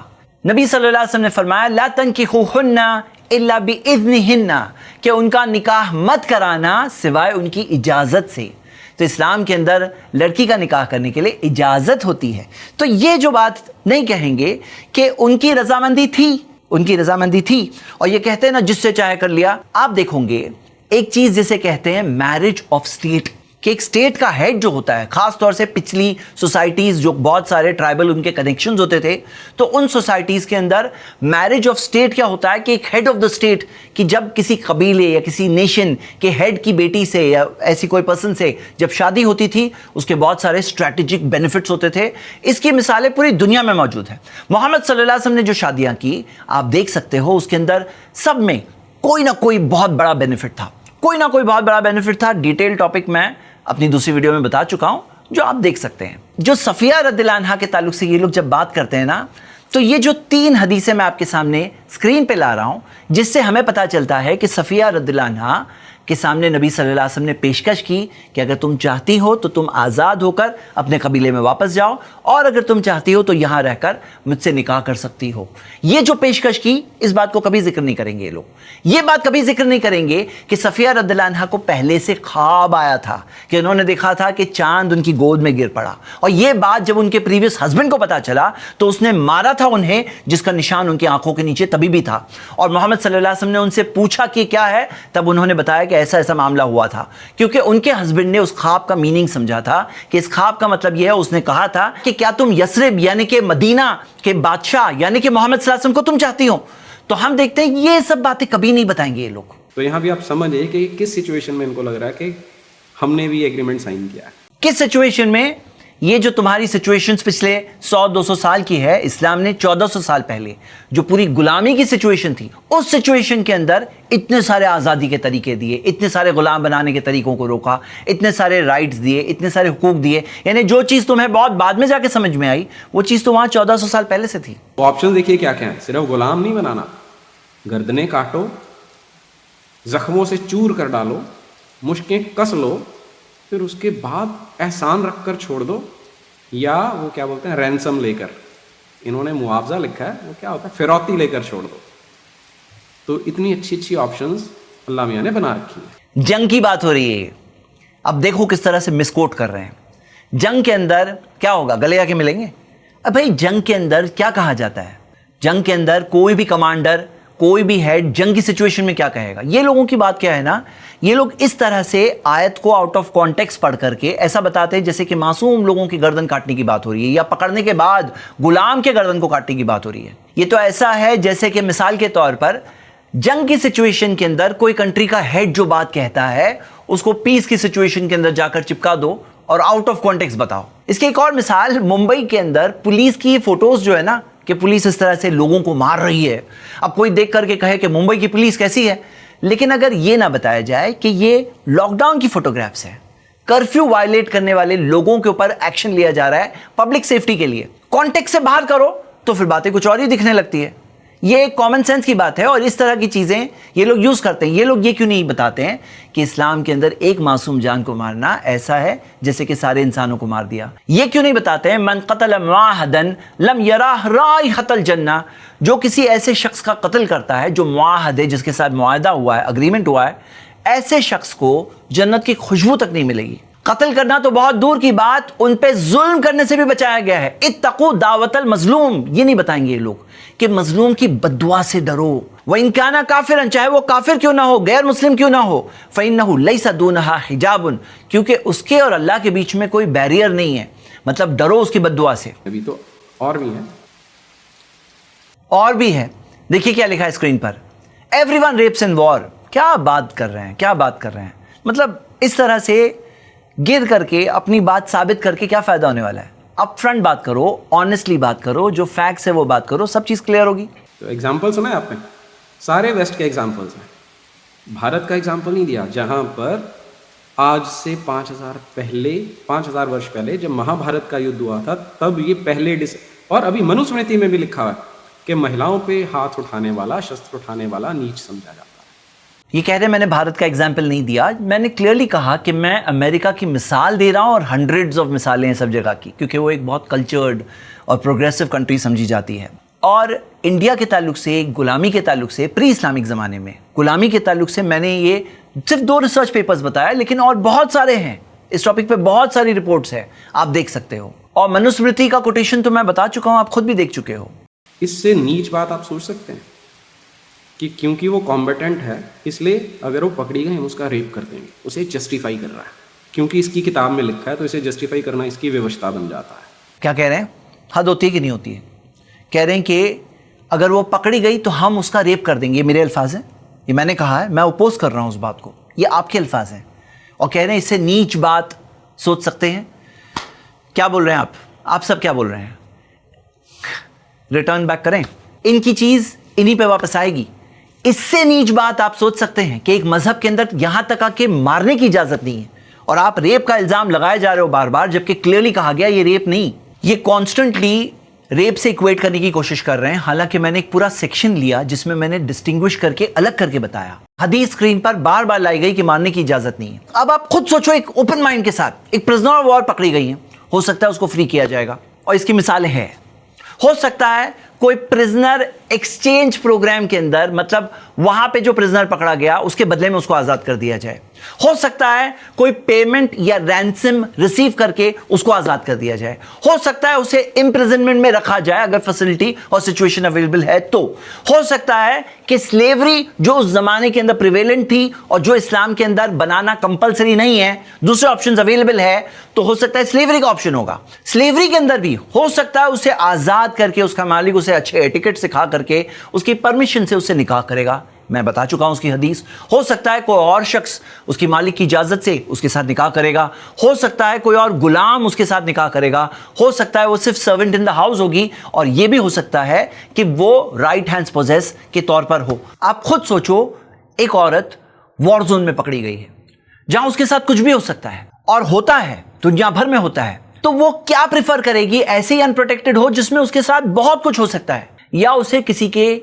नबी सल्लल्लाहु अलैहि वसल्लम ने फरमाया, ला तनकिहुहुन्ना इल्ला बिइज़्निहिन्ना, कि उनका निकाह मत कराना सिवाय उनकी इजाज़त से। तो इस्लाम के अंदर लड़की का निकाह करने के लिए इजाज़त होती है। तो ये जो बात नहीं कहेंगे कि उनकी रजामंदी थी, उनकी रजामंदी थी, और ये कहते हैं ना जिससे चाहे कर लिया। आप देखोगे एक चीज़ जिसे कहते हैं मैरिज ऑफ स्टेट, कि एक स्टेट का हेड जो होता है, खास तौर से पिछली सोसाइटीज़ जो बहुत सारे ट्राइबल उनके कनेक्शंस होते थे, तो उन सोसाइटीज़ के अंदर मैरिज ऑफ स्टेट क्या होता है कि एक हेड ऑफ द स्टेट, कि जब किसी कबीले या किसी नेशन के हेड की बेटी से या ऐसी कोई पर्सन से जब शादी होती थी, उसके बहुत सारे स्ट्रैटेजिक बेनिफिट्स होते थे। इसकी मिसालें पूरी दुनिया में मौजूद है। मोहम्मद सल्लल्लाहु अलैहि वसल्लम ने जो शादियाँ की आप देख सकते हो, उसके अंदर सब में कोई ना कोई बहुत बड़ा बेनिफिट था, कोई ना कोई बहुत बड़ा बेनिफिट था। डिटेल टॉपिक मैं अपनी दूसरी वीडियो में बता चुका हूं, जो आप देख सकते हैं। जो सफ़िया रदियल्लाहु अन्हा के ताल्लुक से ये लोग जब बात करते हैं ना, तो ये जो 3 हदीसें मैं आपके सामने स्क्रीन पे ला रहा हूं, जिससे हमें पता चलता है कि सफ़िया रदियल्लाहु अन्हा के सामने नबी सल्लल्लाहु अलैहि वसल्लम ने पेशकश की कि अगर तुम चाहती हो तो तुम आज़ाद होकर अपने कबीले में वापस जाओ, और अगर तुम चाहती हो तो यहाँ रहकर मुझसे निकाह कर सकती हो। ये जो पेशकश की, इस बात को कभी जिक्र नहीं करेंगे ये लोग। ये बात कभी जिक्र नहीं करेंगे कि सफ़िया रदियल्लाहु अन्हा को पहले से ख्वाब आया था कि उन्होंने देखा था कि चांद उनकी गोद में गिर पड़ा, और ये बात जब उनके प्रीवियस हस्बैंड को पता चला तो उसने मारा था उन्हें, जिसका निशान उनकी आंखों के नीचे तभी भी था। और मोहम्मद सल्लल्लाहु अलैहि वसल्लम ने उनसे पूछा कि क्या है, तब उन्होंने बताया कि ऐसा ऐसा मामला हुआ था, क्योंकि उनके हस्बैंड ने उस ख्वाब का मीनिंग समझा था कि इस ख्वाब का मतलब यह है, उसने कहा था कि क्या तुम यस्रिब यानी कि मदीना के बादशाह यानी कि मोहम्मद सल्लल्लाहु अलैहि वसल्लम को तुम चाहती हो? तो हम देखते हैं ये सब बातें कभी नहीं बताएंगे ये लोग। तो यहाँ भी आप समझिए कि किस सिचुएशन में इनको लग रहा है कि हमने भी एग्रीमेंट साइन किया है। किस सिचुएशन में? ये जो तुम्हारी सिचुएशंस पिछले 100-200 साल की है, इस्लाम ने 1400 साल पहले जो पूरी गुलामी की सिचुएशन थी, उस सिचुएशन के अंदर इतने सारे आज़ादी के तरीके दिए, इतने सारे गुलाम बनाने के तरीकों को रोका, इतने सारे राइट्स दिए, इतने सारे हुकूक दिए। यानी जो चीज़ तुम्हें बहुत बाद में जाके समझ में आई, वो चीज़ तो वहाँ 1400 साल पहले से थी। तो ऑप्शन देखिए क्या क्या है। सिर्फ गुलाम नहीं बनाना, गर्दनें काटो, जख्मों से चूर कर डालो, मुश्कें कस लो, फिर उसके बाद एहसान रख कर छोड़ दो, या वो क्या बोलते हैं रैंसम लेकर, इन्होंने मुआवजा लिखा है, वो क्या होता है फिरौती लेकर छोड़ दो। तो इतनी अच्छी अच्छी ऑप्शंस अल्लाह मियां ने बना रखी है। जंग की बात हो रही है, अब देखो किस तरह से मिसकोट कर रहे हैं। जंग के अंदर क्या होगा? गले आके मिलेंगे? अब भाई जंग के अंदर क्या कहा जाता है? जंग के अंदर कोई भी कमांडर, कोई भी हेड जंग की सिचुएशन में क्या कहेगा? ये लोगों की बात क्या है ना, ये लोग इस तरह से आयत को आउट ऑफ कॉन्टेक्स्ट पढ़ करके ऐसा बताते हैं जैसे कि मासूम लोगों की गर्दन काटने की बात हो रही है, या पकड़ने के बाद गुलाम के गर्दन को काटने की बात हो रही है। ये तो ऐसा है जैसे कि मिसाल के तौर पर जंग की सिचुएशन के अंदर कोई कंट्री का हेड जो बात कहता है, उसको पीस की सिचुएशन के अंदर जाकर चिपका दो और आउट ऑफ कॉन्टेक्स्ट बताओ। इसकी एक और मिसाल, मुंबई के अंदर पुलिस की फोटोज जो है ना, कि पुलिस इस तरह से लोगों को मार रही है। अब कोई देख करके कहे कि मुंबई की पुलिस कैसी है, लेकिन अगर ये ना बताया जाए कि ये लॉकडाउन की फोटोग्राफ्स है, कर्फ्यू वायलेट करने वाले लोगों के ऊपर एक्शन लिया जा रहा है पब्लिक सेफ्टी के लिए, कॉन्टेक्स्ट से बाहर करो तो फिर बातें कुछ और ही दिखने लगती है। ये एक कॉमन सेंस की बात है और इस तरह की चीजें ये लोग यूज करते हैं। ये लोग ये क्यों नहीं बताते हैं कि इस्लाम के अंदर एक मासूम जान को मारना ऐसा है जैसे कि सारे इंसानों को मार दिया? ये क्यों नहीं बताते हैं मन कतल मुआहदन लम यराह राइहतल जन्नह, जो किसी ऐसे शख्स का कत्ल करता है जो मुआहद है, जिसके साथ मुआहदा हुआ है, अग्रीमेंट हुआ है, ऐसे शख्स को जन्नत की खुशबू तक नहीं मिलेगी। कत्ल करना तो बहुत दूर की बात, उन पे जुल्म करने से भी बचाया गया है। इत्तकू दावतल मजलूम, ये नहीं बताएंगे ये लोग कि मजलूम की बद्दुआ से डरो। वह इनकाना काफिरन, चाहे वो काफिर क्यों ना हो, गैर मुस्लिम क्यों ना हो, फइन्नहु लैसा दूनहा हिजाबुन, क्योंकि उसके और अल्लाह के बीच में कोई बैरियर नहीं है। मतलब डरो उसकी बद्दुआ से। अभी तो और भी है, और भी है। देखिए क्या लिखा है स्क्रीन पर, एवरीवन रेप्स इन वॉर। क्या बात कर रहे हैं, क्या बात कर रहे हैं? मतलब इस तरह से गिर करके अपनी बात साबित करके क्या फायदा होने वाला है? अप फ्रंट बात करो, ऑनेस्टली बात करो, जो फैक्ट्स है वो बात करो, सब चीज क्लियर होगी। तो एग्जाम्पल सुना है आपने, सारे वेस्ट के एग्जाम्पल्स हैं, भारत का एग्जाम्पल नहीं दिया। जहां पर आज से 5000 वर्ष पहले जब महाभारत का युद्ध हुआ था, तब ये पहले और अभी मनुस्मृति में भी लिखा हुआ है कि महिलाओं पे हाथ उठाने वाला, शस्त्र उठाने वाला नीच समझा जाता है। ये कह रहे हैं मैंने भारत का एग्जाम्पल नहीं दिया, मैंने क्लियरली कहा कि मैं अमेरिका की मिसाल दे रहा हूं और हंड्रेड्स ऑफ मिसालें हैं सब जगह की, क्योंकि वो एक बहुत कल्चर्ड और प्रोग्रेसिव कंट्री समझी जाती है। और इंडिया के ताल्लुक से, गुलामी के ताल्लुक से, प्री इस्लामिक ज़माने में गुलामी के ताल्लुक से मैंने ये सिर्फ 2 रिसर्च पेपर्स बताया, लेकिन और बहुत सारे हैं इस टॉपिक पे, बहुत सारी रिपोर्ट्स हैं, आप देख सकते हो। और मनुस्मृति का कोटेशन तो मैं बता चुका हूँ, आप खुद भी देख चुके हो। इससे नीच बात आप सोच सकते हैं कि क्योंकि वो कॉम्बेटेंट है, इसलिए अगर वो पकड़ी गई हम उसका रेप कर देंगे, उसे जस्टिफाई कर रहा है क्योंकि इसकी किताब में लिखा है, तो इसे जस्टिफाई करना इसकी व्यवस्था बन जाता है। क्या कह रहे हैं? हद होती है कि नहीं होती है? कह रहे हैं कि अगर वो पकड़ी गई तो हम उसका रेप कर देंगे। ये मेरे अल्फाज हैं, ये मैंने कहा है, मैं अपोज कर रहा हूँ उस बात को, ये आपके अल्फाज हैं। और कह रहे हैं इससे नीच बात सोच सकते हैं। क्या बोल रहे हैं आप सब क्या बोल रहे हैं? रिटर्न बैक करें, इनकी चीज इन्हीं पे वापस आएगी। इससे नीच बात आप सोच सकते हैं कि एक मजहब के अंदर यहां तक आके मारने की इजाजत नहीं है और आप रेप का इल्जाम लगाए जा रहे हो बार बार, जबकि क्लियरली कहा गया ये रेप नहीं। ये कॉन्स्टेंटली रेप से इक्वेट करने की कोशिश कर रहे हैं, हालांकि मैंने एक पूरा सेक्शन लिया जिसमें मैंने डिस्टिंग्विश करके अलग करके बताया। हदीस स्क्रीन पर बार बार लाई गई कि मारने की इजाजत नहीं है। अब आप खुद सोचो, एक ओपन माइंड के साथ एक प्रिजनर ऑफ वॉर पकड़ी गई है, हो सकता है उसको फ्री किया जाएगा, और इसकी मिसालें हैं। हो सकता है कोई प्रिजनर एक्सचेंज प्रोग्राम के अंदर, मतलब वहां पे जो प्रिजनर पकड़ा गया उसके बदले में उसको आजाद कर दिया जाए। ہو سکتا ہے کوئی پیمنٹ یا رینسم ریسیو کر کے اس کو آزاد کر دیا جائے, ہو سکتا ہے اسے امپریزنمنٹ میں رکھا جائے اگر فیسلٹی اور سچویشن اویلیبل ہے تو, ہو سکتا ہے کہ سلیوری جو اس زمانے کے اندر پریویلنٹ تھی اور جو اسلام کے اندر بنانا کمپلسری نہیں ہے, دوسرے آپشنز اویلیبل ہے, تو ہو سکتا ہے سلیوری کا آپشن ہوگا. سلیوری کے اندر بھی ہو سکتا ہے اسے آزاد کر کے اس کا مالک اسے اچھے ایٹیکٹ سکھا کر کے اس کی پرمیشن سے اس سے نکاح کرے گا. میں بتا چکا ہوں اس کی حدیث. ہو سکتا ہے کوئی اور شخص اس کی مالک کی اجازت سے اس کے ساتھ نکاح کرے گا, ہو سکتا ہے کوئی اور غلام اس کے ساتھ نکاح کرے گا, ہو سکتا ہے وہ صرف سرونٹ ان دا ہاؤس ہوگی, اور یہ بھی ہو سکتا ہے کہ وہ رائٹ ہینڈز پوزیس کے طور پر ہو. آپ خود سوچو, ایک عورت وار زون میں پکڑی گئی ہے جہاں اس کے ساتھ کچھ بھی ہو سکتا ہے, اور ہوتا ہے دنیا بھر میں ہوتا ہے, تو وہ کیا پریفر کرے گی؟ ایسے ہی انپروٹیکٹڈ ہو جس میں اس کے ساتھ بہت کچھ ہو سکتا ہے, یا اسے کسی کے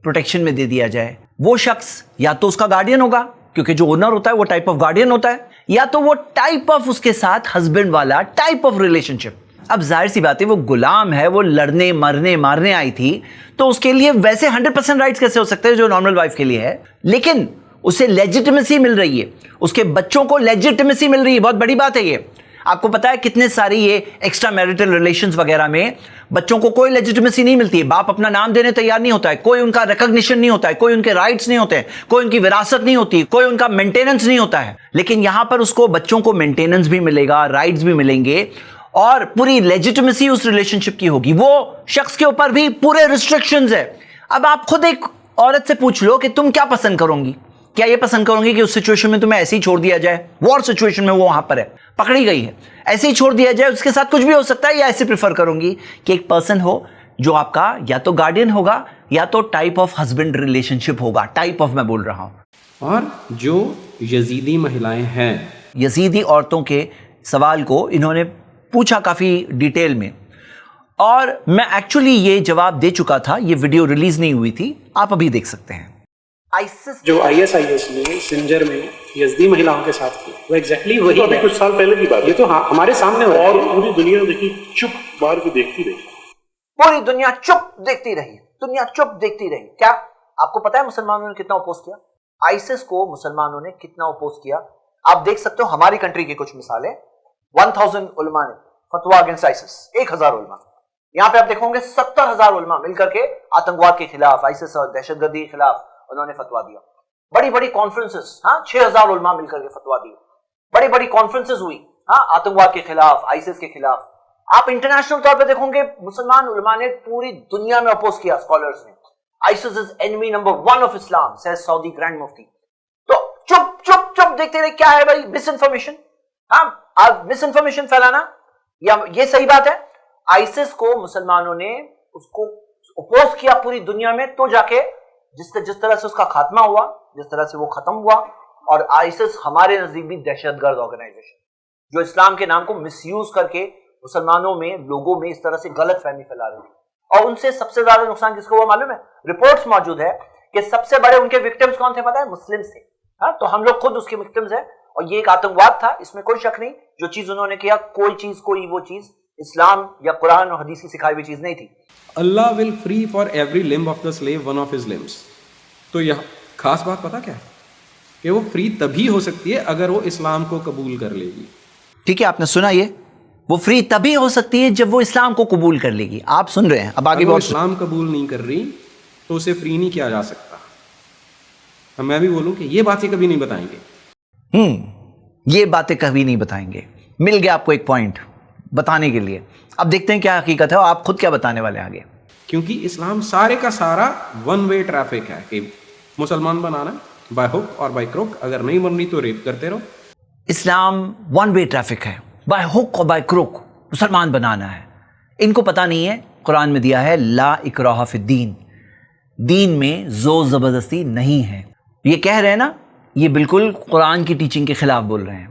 پروٹیکشن میں دے دیا جائے؟ وہ شخص یا تو اس کا گارڈین ہوگا, کیونکہ جو اونر ہوتا ہے وہ ٹائپ آف گارڈین ہوتا ہے, یا تو وہ ٹائپ آف اس کے ساتھ ہسبینڈ والا ٹائپ آف ریلیشن شپ. اب ظاہر سی بات ہے وہ غلام ہے, وہ لڑنے مرنے مارنے آئی تھی, تو اس کے لیے ویسے 100% رائٹس کیسے ہو سکتے ہیں جو نارمل وائف کے لیے ہے, لیکن اسے لیجیٹمیسی مل رہی ہے, اس کے بچوں کو لیجیٹمیسی مل رہی ہے. بہت بڑی بات ہے یہ. آپ کو پتا ہے کتنے ساری یہ ایکسٹرا میرٹل ریلیشنز وغیرہ میں بچوں کو کوئی لیجیٹمیسی نہیں ملتی ہے, باپ اپنا نام دینے تیار نہیں ہوتا ہے, کوئی ان کا ریکگنیشن نہیں ہوتا ہے, کوئی ان کے رائٹس نہیں ہوتے ہیں, کوئی ان کی وراثت نہیں ہوتی, کوئی ان کا مینٹیننس نہیں ہوتا ہے. لیکن یہاں پر اس کو بچوں کو مینٹیننس بھی ملے گا, رائٹس بھی ملیں گے, اور پوری لیجیٹمیسی اس ریلیشن شپ کی ہوگی. وہ شخص کے اوپر بھی پورے ریسٹرکشنز ہے. اب آپ خود ایک عورت سے پوچھ لو کہ تم کیا پسند کرو گی؟ کیا یہ پسند کروں گی کہ اس سچویشن میں تمہیں ایسے ہی چھوڑ دیا جائے؟ وار سچویشن میں وہ وہاں پر ہے, پکڑی گئی ہے, ایسے ہی چھوڑ دیا جائے, اس کے ساتھ کچھ بھی ہو سکتا ہے, یا ایسے پریفر کروں گی کہ ایک پرسن ہو جو آپ کا یا تو گارڈین ہوگا یا تو ٹائپ آف ہسبینڈ ریلیشن شپ ہوگا, ٹائپ آف میں بول رہا ہوں. اور جو یزیدی مہیلائیں ہیں, یزیدی عورتوں کے سوال کو انہوں نے پوچھا کافی ڈیٹیل میں, اور میں ایکچولی یہ جواب دے چکا تھا, یہ ویڈیو ریلیز نہیں ہوئی تھی, آپ ابھی دیکھ سکتے ہیں. جو ISIS نے سنجر میں یزدی مہیلاؤں کے ساتھ کی, وہ ایگزیکٹلی وہی ابھی کچھ سال پہلے کی بات ہے. یہ تو ہمارے سامنے ہو رہا ہے. اور پوری دنیا دیکھی چپ باہر کے دیکھتی رہی. پوری دنیا چپ دیکھتی رہی, دنیا چپ دیکھتی رہی. کیا آپ کو پتا ہے مسلمانوں نے کتنا اپوز کیا؟ آئسس کو مسلمانوں نے کتنا اپوز کیا؟ آپ دیکھ سکتے ہو ہماری کنٹری کی کچھ مثالیں. 1000 علماء نے فتوا اگینسٹ آئسس, 1000 علماء. یہاں پہ آپ دیکھو گے 70,000 علماء مل کر کے آتنکواد کے خلاف, آئسس اور دہشت گردی کے خلاف انہوں نے فتوا دیا. بڑی بڑی کانفرنسز, 6000 علماء مل کر کے فتوا دی. بڑی بڑی کانفرنسز ہوئی آتنکواد کے خلاف, آئسس کے خلاف. آپ انٹرنیشنل طور پہ دیکھو گے مسلمان علماء نے پوری دنیا میں اپوز کیا, اسکالرز نے. ISIS is enemy number 1 of Islam, says Saudi grand mufti. تو چپ چپ چپ دیکھتے رہے. کیا ہے بھائی؟ Misinformation. آپ مس انفارمیشن پھیلانا, یا یہ صحیح بات ہے؟ آئسس کو مسلمانوں نے اس کو اپوز کیا پوری دنیا میں, تو جا کے جس طرح سے اس کا خاتمہ ہوا, جس طرح سے وہ ختم ہوا. اور آئسس ہمارے نزدیک بھی دہشت گرد آرگنائزیشن جو اسلام کے نام کو مس یوز کر کے مسلمانوں میں, لوگوں میں اس طرح سے غلط فہمی پھیلا رہی تھی. اور ان سے سب سے زیادہ نقصان کس کو ہوا معلوم ہے؟ رپورٹس موجود ہے کہ سب سے بڑے ان کے وکٹمز کون تھے پتہ ہے؟ مسلمز تھے. تو ہم لوگ خود اس کے وکٹمز ہیں, اور یہ ایک آتنکواد تھا, اس میں کوئی شک نہیں. جو چیز انہوں نے کیا, کوئی وہ چیز اسلام یا قرآن اور حدیث کی سکھائی ہوئی چیز نہیں تھی. Allah will free for every limb of the slave one of his limbs. تو یہ خاص بات پتا کیا ہے کہ وہ فری تبھی ہو سکتی ہے اگر وہ اسلام کو قبول کر لے گی. ٹھیک ہے, آپ نے سنا, یہ وہ فری تبھی ہو سکتی ہے جب وہ اسلام کو قبول کر لے گی. آپ سن رہے ہیں, اب آگے وہ اسلام قبول نہیں کر رہی تو اسے فری نہیں کیا جا سکتا. میں بھی بولوں کہ یہ باتیں کبھی نہیں بتائیں گے. یہ باتیں کبھی نہیں بتائیں گے. مل گیا آپ کو ایک پوائنٹ بتانے کے لیے. اب دیکھتے ہیں کیا حقیقت ہے, اور آپ خود کیا بتانے والے ہیں آگے. کیونکہ اسلام سارے کا سارا ون وے ٹریفک ہے کہ مسلمان بنانا بائی ہک اور بائی کروک, اگر نہیں بن رہی تو ریپ کرتے رہو. اسلام ون وے ٹریفک ہے, بائی ہک اور بائی کروک مسلمان بنانا ہے. ان کو پتا نہیں ہے قرآن میں دیا ہے لا اکراہ فی الدین, دین میں زور زبردستی نہیں ہے. یہ کہہ رہے ہیں نا, یہ بالکل قرآن کی ٹیچنگ کے خلاف بول رہے ہیں.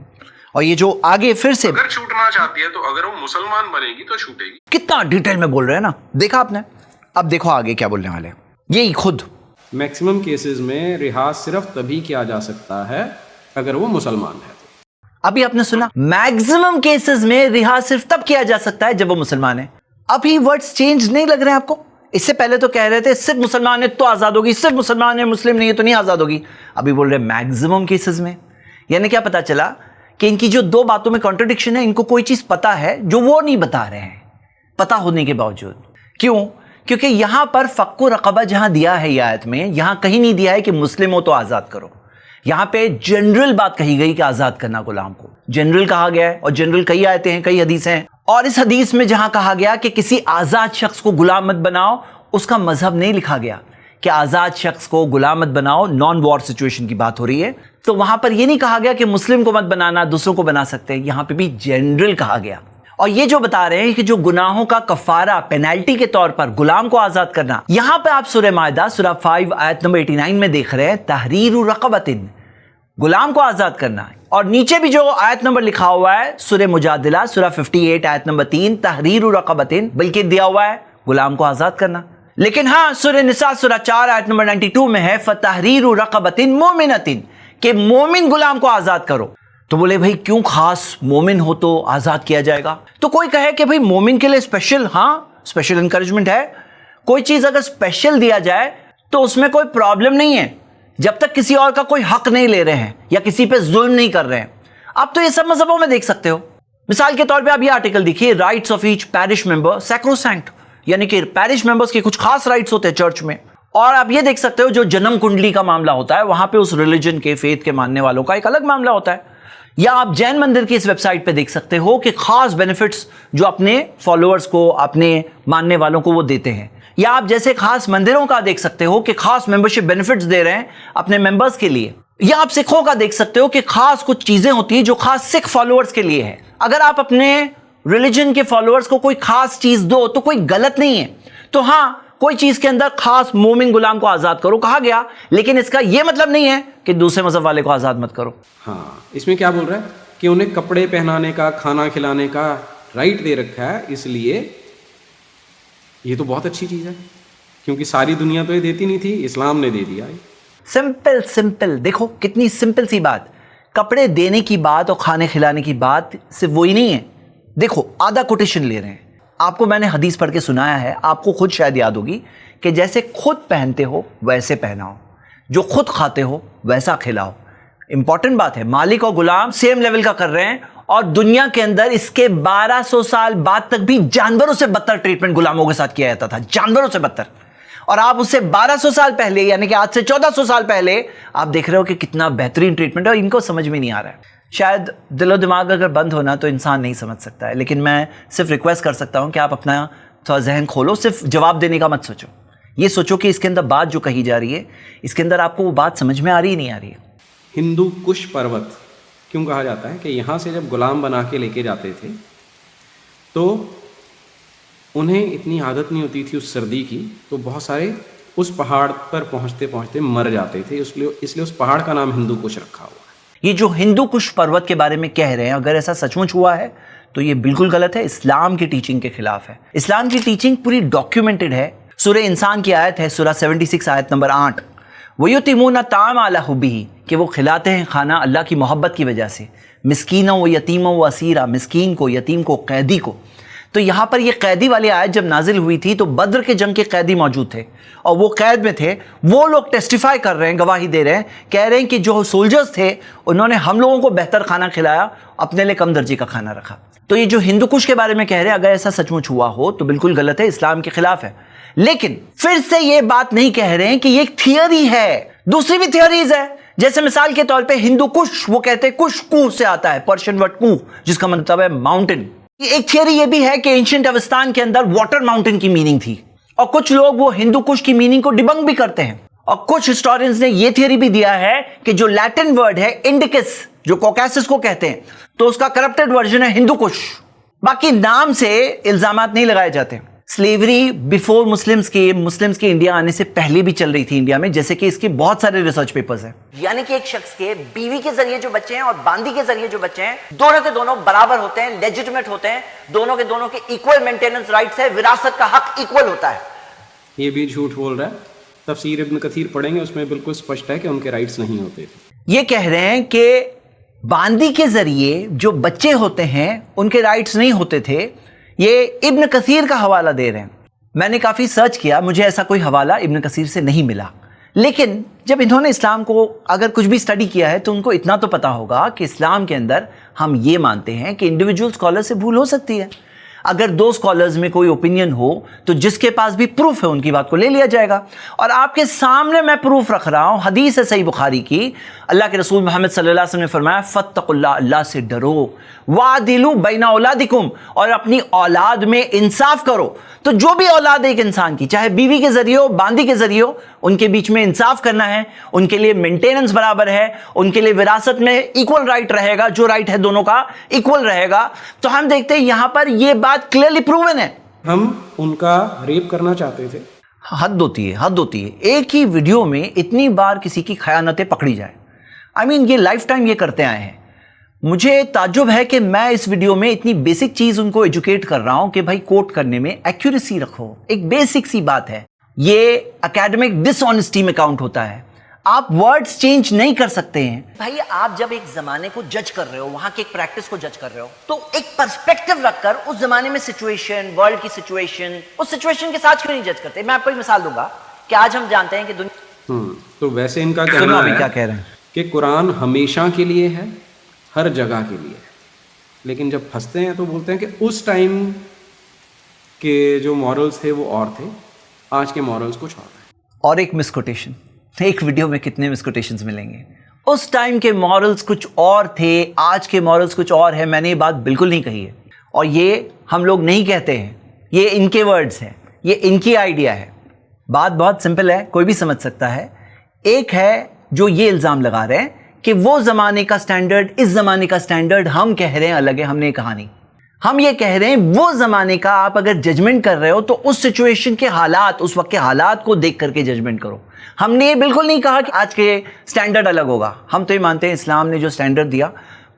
اور یہ جو آگے پھر سے اگر چھوٹنا چاہتی ہے تو اگر وہ مسلمان بنے گی تو چھوٹے گی. کتنا ڈیٹیل میں بول رہے ہیں نا, دیکھا آپ نے. اب دیکھو آگے کیا بولنے والے ہیں. یہی خود میکسیمم کیسز میں رہا صرف تبھی کیا جا سکتا ہے اگر وہ مسلمان ہے. ابھی آپ نے سنا, میکسیمم کیسز میں رہا صرف تب کیا جا سکتا ہے جب وہ مسلمان ہے. ابھی ورڈز چینج نہیں لگ رہے ہیں آپ کو؟ اس سے پہلے تو کہہ رہے تھے صرف مسلمان ہے تو آزاد ہوگی, صرف مسلمان ہے مسلم نہیں ہے تو نہیں آزاد ہوگی. ابھی بول رہے میکسیمم کیسز میں, यानी क्या पता चला कि इनकी जो दो बातों में कॉन्ट्रडिक्शन है, इनको कोई चीज पता है जो वो नहीं बता रहे हैं, पता होने के बावजूद। क्यों? क्योंकि यहां पर फक्कु रक़बा जहां दिया है ये आयत में, यहां कहीं नहीं दिया है कि मुस्लिम हो तो आजाद करो। यहां पे जनरल बात कही गई कि आजाद करना गुलाम को, जनरल कहा गया है। और जनरल कई आयतें हैं, कई हदीसें हैं। और इस हदीस में जहां कहा गया कि किसी आजाद शख्स को गुलाम मत बनाओ, उसका मजहब नहीं लिखा गया कि आजाद शख्स को गुलाम मत बनाओ। नॉन वॉर सिचुएशन की बात हो रही है, तो वहां पर यह नहीं कहा गया कि मुस्लिम को मत बनाना, दूसरों को बना सकते हैं। यहां पे भी जनरल कहा गया। और ये जो बता रहे हैं कि जो गुनाहों का कफारा पेनल्टी के तौर पर गुलाम को आजाद करना, यहां पे आप सूरह माइदा सूरह 5 आयत नंबर 89 में देख रहे हैं तहरीरु रक़बतिन, गुलाम को आजाद करना। और नीचे भी जो आयत नंबर लिखा हुआ है सूरह मुजादिला सूरह 58 आयत नंबर 3 तहरीरु रक़बतिन, बल्कि दिया हुआ है गुलाम को आजाद करना। लेकिन हाँ, सूरह निसा सूरह 4 आयत नंबर 92 में है फतहरीरु रक़बतिन मोमिनतिन, कि मोमिन गुलाम को आजाद करो। तो बोले भाई क्यों खास मोमिन हो तो आजाद किया जाएगा? तो कोई कहे कि भाई मोमिन के लिए स्पेशल, हाँ स्पेशल इंकरेजमेंट है। कोई चीज अगर स्पेशल दिया जाए तो उसमें कोई प्रॉब्लम नहीं है, जब तक किसी और का कोई हक नहीं ले रहे हैं या किसी पे जुल्म नहीं कर रहे हैं। आप तो ये सब मजहबों में देख सकते हो। मिसाल के तौर पे आप ये आर्टिकल देखिए, rights of each parish member sacrosanct, यानी कि पैरिश मेंबर्स के कुछ खास राइट्स होते हैं चर्च में। और आप ये देख सकते हो जो जन्म कुंडली का मामला होता है, वहां पे उस रिलीजन के फेथ के मानने वालों का एक अलग मामला होता है। या आप जैन मंदिर की इस वेबसाइट पे देख सकते हो कि खास बेनिफिट्स जो अपने फॉलोअर्स को, अपने मानने वालों को वो देते हैं। या आप जैसे खास मंदिरों का देख सकते हो कि खास मेंबरशिप बेनिफिट्स दे रहे हैं अपने मेंबर्स के लिए। या आप सिखों का देख सकते हो कि खास कुछ चीजें होती हैं जो खास सिख फॉलोअर्स के लिए है। अगर आप अपने रिलीजन के फॉलोअर्स को कोई खास चीज दो तो कोई गलत नहीं है। तो हाँ, कोई चीज के अंदर खास मोमिन गुलाम को आजाद करो कहा गया, लेकिन इसका यह मतलब नहीं है कि दूसरे मजहब वाले को आजाद मत करो। हाँ, इसमें क्या बोल रहा है कि उन्हें कपड़े पहनाने का, खाना खिलाने का राइट दे रखा है, इसलिए ये तो बहुत अच्छी चीज है, क्योंकि सारी दुनिया तो ये देती नहीं थी, इस्लाम ने दे दिया। सिंपल सिंपल, देखो कितनी सिंपल सी बात। कपड़े देने की बात और खाने खिलाने की बात सिर्फ वही नहीं है। देखो आधा कोटेशन ले रहे हैं, आपको मैंने हदीस पढ़ के सुनाया है, आपको खुद शायद याद होगी कि जैसे खुद पहनते हो वैसे पहनाओ, जो खुद खाते हो वैसा खिलाओ। इंपॉर्टेंट बात है, मालिक और गुलाम सेम लेवल का कर रहे हैं। और दुनिया के अंदर इसके 1200 साल बाद तक भी जानवरों से बदतर ट्रीटमेंट गुलामों के साथ किया जाता था, जानवरों से बदतर। और आप उससे 1200 साल पहले, यानी कि आज से 1400 साल पहले आप देख रहे हो कि कितना बेहतरीन ट्रीटमेंट है। और इनको समझ में नहीं आ रहा है। शायद दिलो दिमाग अगर बंद होना तो इंसान नहीं समझ सकता है, लेकिन मैं सिर्फ रिक्वेस्ट कर सकता हूं कि आप अपना थोड़ा जहन खोलो। सिर्फ जवाब देने का मत सोचो, ये सोचो कि इसके अंदर बात जो कही जा रही है, इसके अंदर आपको वो बात समझ में आ रही है नहीं आ रही है। हिंदू कुश पर्वत क्यों कहा जाता है कि यहाँ से जब गुलाम बना के लेके जाते थे तो उन्हें इतनी आदत नहीं होती थी उस सर्दी की, तो बहुत सारे उस पहाड़ पर पहुँचते पहुँचते मर जाते थे, इसलिए उस पहाड़ का नाम हिंदू कुश रखा हुआ है। ये जो हिंदू कुश पर्वत के बारे में कह रहे हैं, अगर ऐसा सचमुच हुआ है तो ये बिल्कुल गलत है, इस्लाम की टीचिंग के खिलाफ है। इस्लाम की टीचिंग पूरी डॉक्यूमेंटेड है। सूरह इंसान की आयत है सूरह 76 आयत नंबर 8, वयुतिमूना ताम अला हुब्बिही, कि वो खिलाते हैं खाना अल्लाह की मोहब्बत की वजह से, मिस्कीनों व यतीमों व असीरा, मिस्कीन को, यतीम को, कैदी को। तो यहाँ पर ये कैदी वाली आयत जब नाजिल हुई थी तो बद्र के जंग के कैदी मौजूद थे और वो कैद में थे। वो लोग टेस्टिफाई कर रहे हैं, गवाही दे रहे हैं, कह रहे हैं कि जो सोल्जर्स थे उन्होंने हम लोगों को बेहतर खाना खिलाया, अपने लिए कम दर्जे का खाना रखा। तो ये जो हिंदू कुश के बारे में कह रहे हैं, अगर ऐसा सचमुच हुआ हो तो बिल्कुल गलत है, इस्लाम के खिलाफ है। लेकिन फिर से ये बात नहीं कह रहे हैं कि ये एक थियरी है, दूसरी भी थियरीज है। जैसे मिसाल के तौर पे हिंदू कुश, वो कहते हैं कुश कू से आता है, पर्शियन वर्ड कू, जिसका मतलब है माउंटेन। एक थियरी ये भी है कि एंशिएंट अवस्थान के अंदर वाटर माउंटेन की मीनिंग थी, और कुछ लोग वो हिंदू कुश की मीनिंग को डिबंक भी करते हैं। और कुछ हिस्टोरियंस ने ये थियरी भी दिया है कि जो लैटिन वर्ड है इंडिकस, जो कॉकेसस को कहते हैं, तो उसका करप्टेड वर्जन है हिंदू कुश। बाकी नाम से इल्जामात नहीं लगाए जाते। स्लेवरी बिफोर मुस्लिम्स के इंडिया आने से पहले भी चल रही थी इंडिया में, जैसे कि इसके बहुत सारे रिसर्च पेपर्स हैं। यानी कि एक शख्स के बीवी के जरिए जो बच्चे हैं और बांदी के जरिए जो बच्चे हैं, दोनों के दोनों बराबर होते हैं, लेजिटिमेट होते हैं, दोनों के इक्वल मेंटेनेंस राइट्स है, विरासत का हक इक्वल होता है। ये भी झूठ बोल रहा है। तफसीर इब्न कसीर पढ़ेंगे, उसमें बिल्कुल स्पष्ट है कि उनके राइट्स नहीं होते थे। ये कह रहे हैं कि बांदी के जरिए जो बच्चे होते हैं उनके राइट्स नहीं होते थे। ये इब्न कसीर का हवाला दे रहे हैं। मैंने काफ़ी सर्च किया, मुझे ऐसा कोई हवाला इब्न कसीर से नहीं मिला, लेकिन जब इन्होंने इस्लाम को अगर कुछ भी स्टडी किया है तो उनको इतना तो पता होगा कि इस्लाम के अंदर हम ये मानते हैं कि इंडिविजुअल स्कॉलर से भूल हो सकती है। अगर दो स्कॉलर्स में कोई ओपिनियन हो तो जिसके पास भी प्रूफ है उनकी बात को ले लिया जाएगा। और आपके सामने मैं प्रूफ रख रहा हूं, हदीस है सही बुखारी की, अल्लाह के रसूल मोहम्मद सल्लल्लाहु अलैहि वसल्लम ने फरमाया फत्तकुल्लाह, अल्लाह से डरो, वादिलू बैना औलादिकुम, और अपनी औलाद में इंसाफ करो। तो जो भी औलाद एक इंसान की, चाहे बीवी के जरिए हो, बांदी के जरिए हो, उनके बीच में इंसाफ करना है, उनके लिए मेंटेनेंस बराबर है, उनके लिए विरासत में इक्वल राइट रहेगा, जो राइट है दोनों का इक्वल रहेगा। तो हम देखते हैं यहां पर यह बात क्लियरली प्रूवन है। हम उनका रेप करना चाहते थे। हद होती है, हद होती है। एक ही वीडियो में इतनी बार किसी की खयानतें पकड़ी जाए। आई मीन ये लाइफ टाइम ये करते आए हैं। मुझे ताज्जुब है कि मैं इस वीडियो में इतनी बेसिक चीज उनको एजुकेट कर रहा हूं कि भाई कोट करने में एक्यूरेसी रखो। एक बेसिक सी बात है, ये एकेडमिक डिसऑनेस्टी में काउंट होता है। आप वर्ड्स चेंज नहीं कर सकते हैं। भाई आप जब एक जमाने को जज कर रहे हो, वहां की एक प्रैक्टिस को जज कर रहे हो, तो एक पर्सपेक्टिव रखकर उस जमाने में सिचुएशन, वर्ल्ड की सिचुएशन, उस सिचुएशन के साथ क्यों नहीं जज करते? मैं आपको एक मिसाल दूंगा कि आज हम जानते हैं कि दुनिया तो वैसे इनका सुनो कहना अभी है क्या कह रहे हैं कि कुरान हमेशा के लिए है, हर जगह के लिए है, लेकिन जब फंसते हैं तो बोलते हैं कि उस टाइम के जो मॉरल्स थे वो और थे, आज के मॉरल्स कुछ और हैं। और एक मिसकोटेशन, एक वीडियो में कितने मिसकोटेशंस मिलेंगे। उस टाइम के मॉरल्स कुछ और थे, आज के मॉरल्स कुछ और है। मैंने ये बात बिल्कुल नहीं कही है, और ये हम लोग नहीं कहते हैं, ये इनके वर्ड्स हैं, ये इनकी आइडिया है। बात बहुत सिंपल है, कोई भी समझ सकता है। एक है जो ये इल्ज़ाम लगा रहे हैं कि वो ज़माने का स्टैंडर्ड, इस ज़माने का स्टैंडर्ड हम कह रहे हैं अलग है, हमने कहा नहीं। हम ये कह रहे हैं वो ज़माने का आप अगर जजमेंट कर रहे हो तो उस सिचुएशन के हालात, उस वक्त के हालात को देख करके जजमेंट करो। हमने ये बिल्कुल नहीं कहा कि आज के स्टैंडर्ड अलग होगा। हम तो ये मानते हैं इस्लाम ने जो स्टैंडर्ड दिया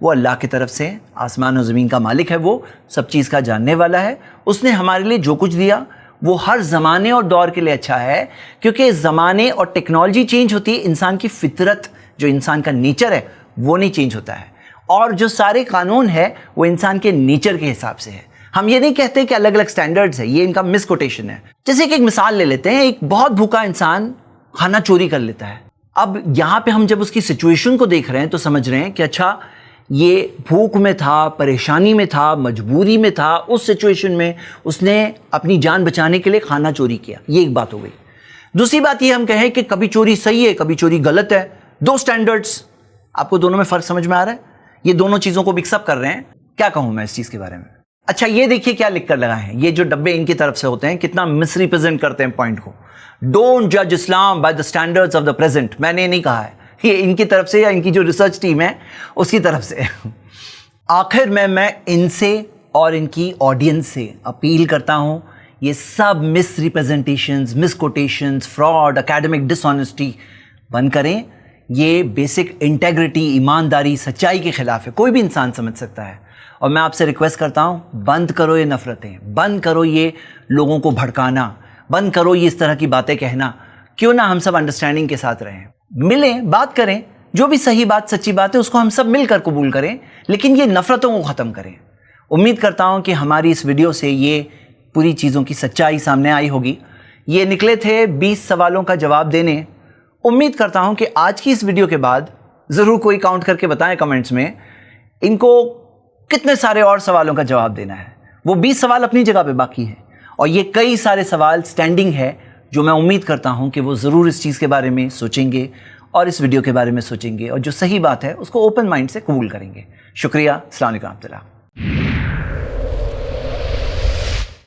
वो अल्लाह की तरफ से, आसमान और ज़मीन का मालिक है, वो सब चीज़ का जानने वाला है। उसने हमारे लिए जो कुछ दिया वो हर ज़माने और दौर के लिए अच्छा है, क्योंकि ज़माने और टेक्नोलॉजी चेंज होती है, इंसान की फितरत, जो इंसान का नेचर है वो नहीं चेंज होता है। और जो सारे कानून है वो इंसान के नेचर के हिसाब से है। हम ये नहीं कहते कि अलग अलग स्टैंडर्ड्स है, ये इनका मिसकोटेशन है। जैसे कि एक मिसाल ले लेते हैं, एक बहुत भूखा इंसान खाना चोरी कर लेता है। अब यहाँ पे हम जब उसकी सिचुएशन को देख रहे हैं तो समझ रहे हैं कि अच्छा ये भूख में था, परेशानी में था, मजबूरी में था, उस सिचुएशन में उसने अपनी जान बचाने के लिए खाना चोरी किया। ये एक बात हो गई। दूसरी बात ये हम कहें कि कभी चोरी सही है, कभी चोरी गलत है। दो स्टैंडर्ड्स, आपको दोनों में फ़र्क समझ में आ रहा है? ये दोनों चीज़ों को मिक्सअप कर रहे हैं। क्या कहूँ मैं इस चीज़ के बारे में? अच्छा ये देखिए क्या लिख कर लगाए हैं, ये जो डब्बे इनकी तरफ से होते हैं कितना मिसरिप्रेजेंट करते हैं पॉइंट को। डोंट जज Islam by the standards of the present. मैंने नहीं कहा है, ये इनकी तरफ से या इनकी जो रिसर्च टीम है उसकी तरफ से। आखिर में मैं इनसे और इनकी ऑडियंस से अपील करता हूँ, ये सब मिसरिप्रेजेंटेशंस, मिसकोटेशंस, फ्रॉड, एकेडमिक डिसऑनेस्टी बंद करें। ये बेसिक इंटेग्रिटी, ईमानदारी, सच्चाई के खिलाफ है, कोई भी इंसान समझ सकता है। और मैं आपसे रिक्वेस्ट करता हूँ, बंद करो ये नफ़रतें, बंद करो ये लोगों को भड़काना, बंद करो ये इस तरह की बातें कहना। क्यों ना हम सब अंडरस्टैंडिंग के साथ रहें, मिलें, बात करें, जो भी सही बात, सच्ची बात है उसको हम सब मिलकर कबूल करें, लेकिन ये नफ़रतों को ख़त्म करें। उम्मीद करता हूँ कि हमारी इस वीडियो से ये पूरी चीज़ों की सच्चाई सामने आई होगी। ये निकले थे 20 सवालों का जवाब देने। उम्मीद करता हूं कि आज की इस वीडियो के बाद ज़रूर कोई काउंट करके बताएं कमेंट्स में इनको कितने सारे और सवालों का जवाब देना है। वो 20 सवाल अपनी जगह पे बाकी हैं और ये कई सारे सवाल स्टैंडिंग है, जो मैं उम्मीद करता हूं कि वो ज़रूर इस चीज़ के बारे में सोचेंगे और इस वीडियो के बारे में सोचेंगे और जो सही बात है उसको ओपन माइंड से कबूल करेंगे। शुक्रिया। अस्सलाम वालेकुम।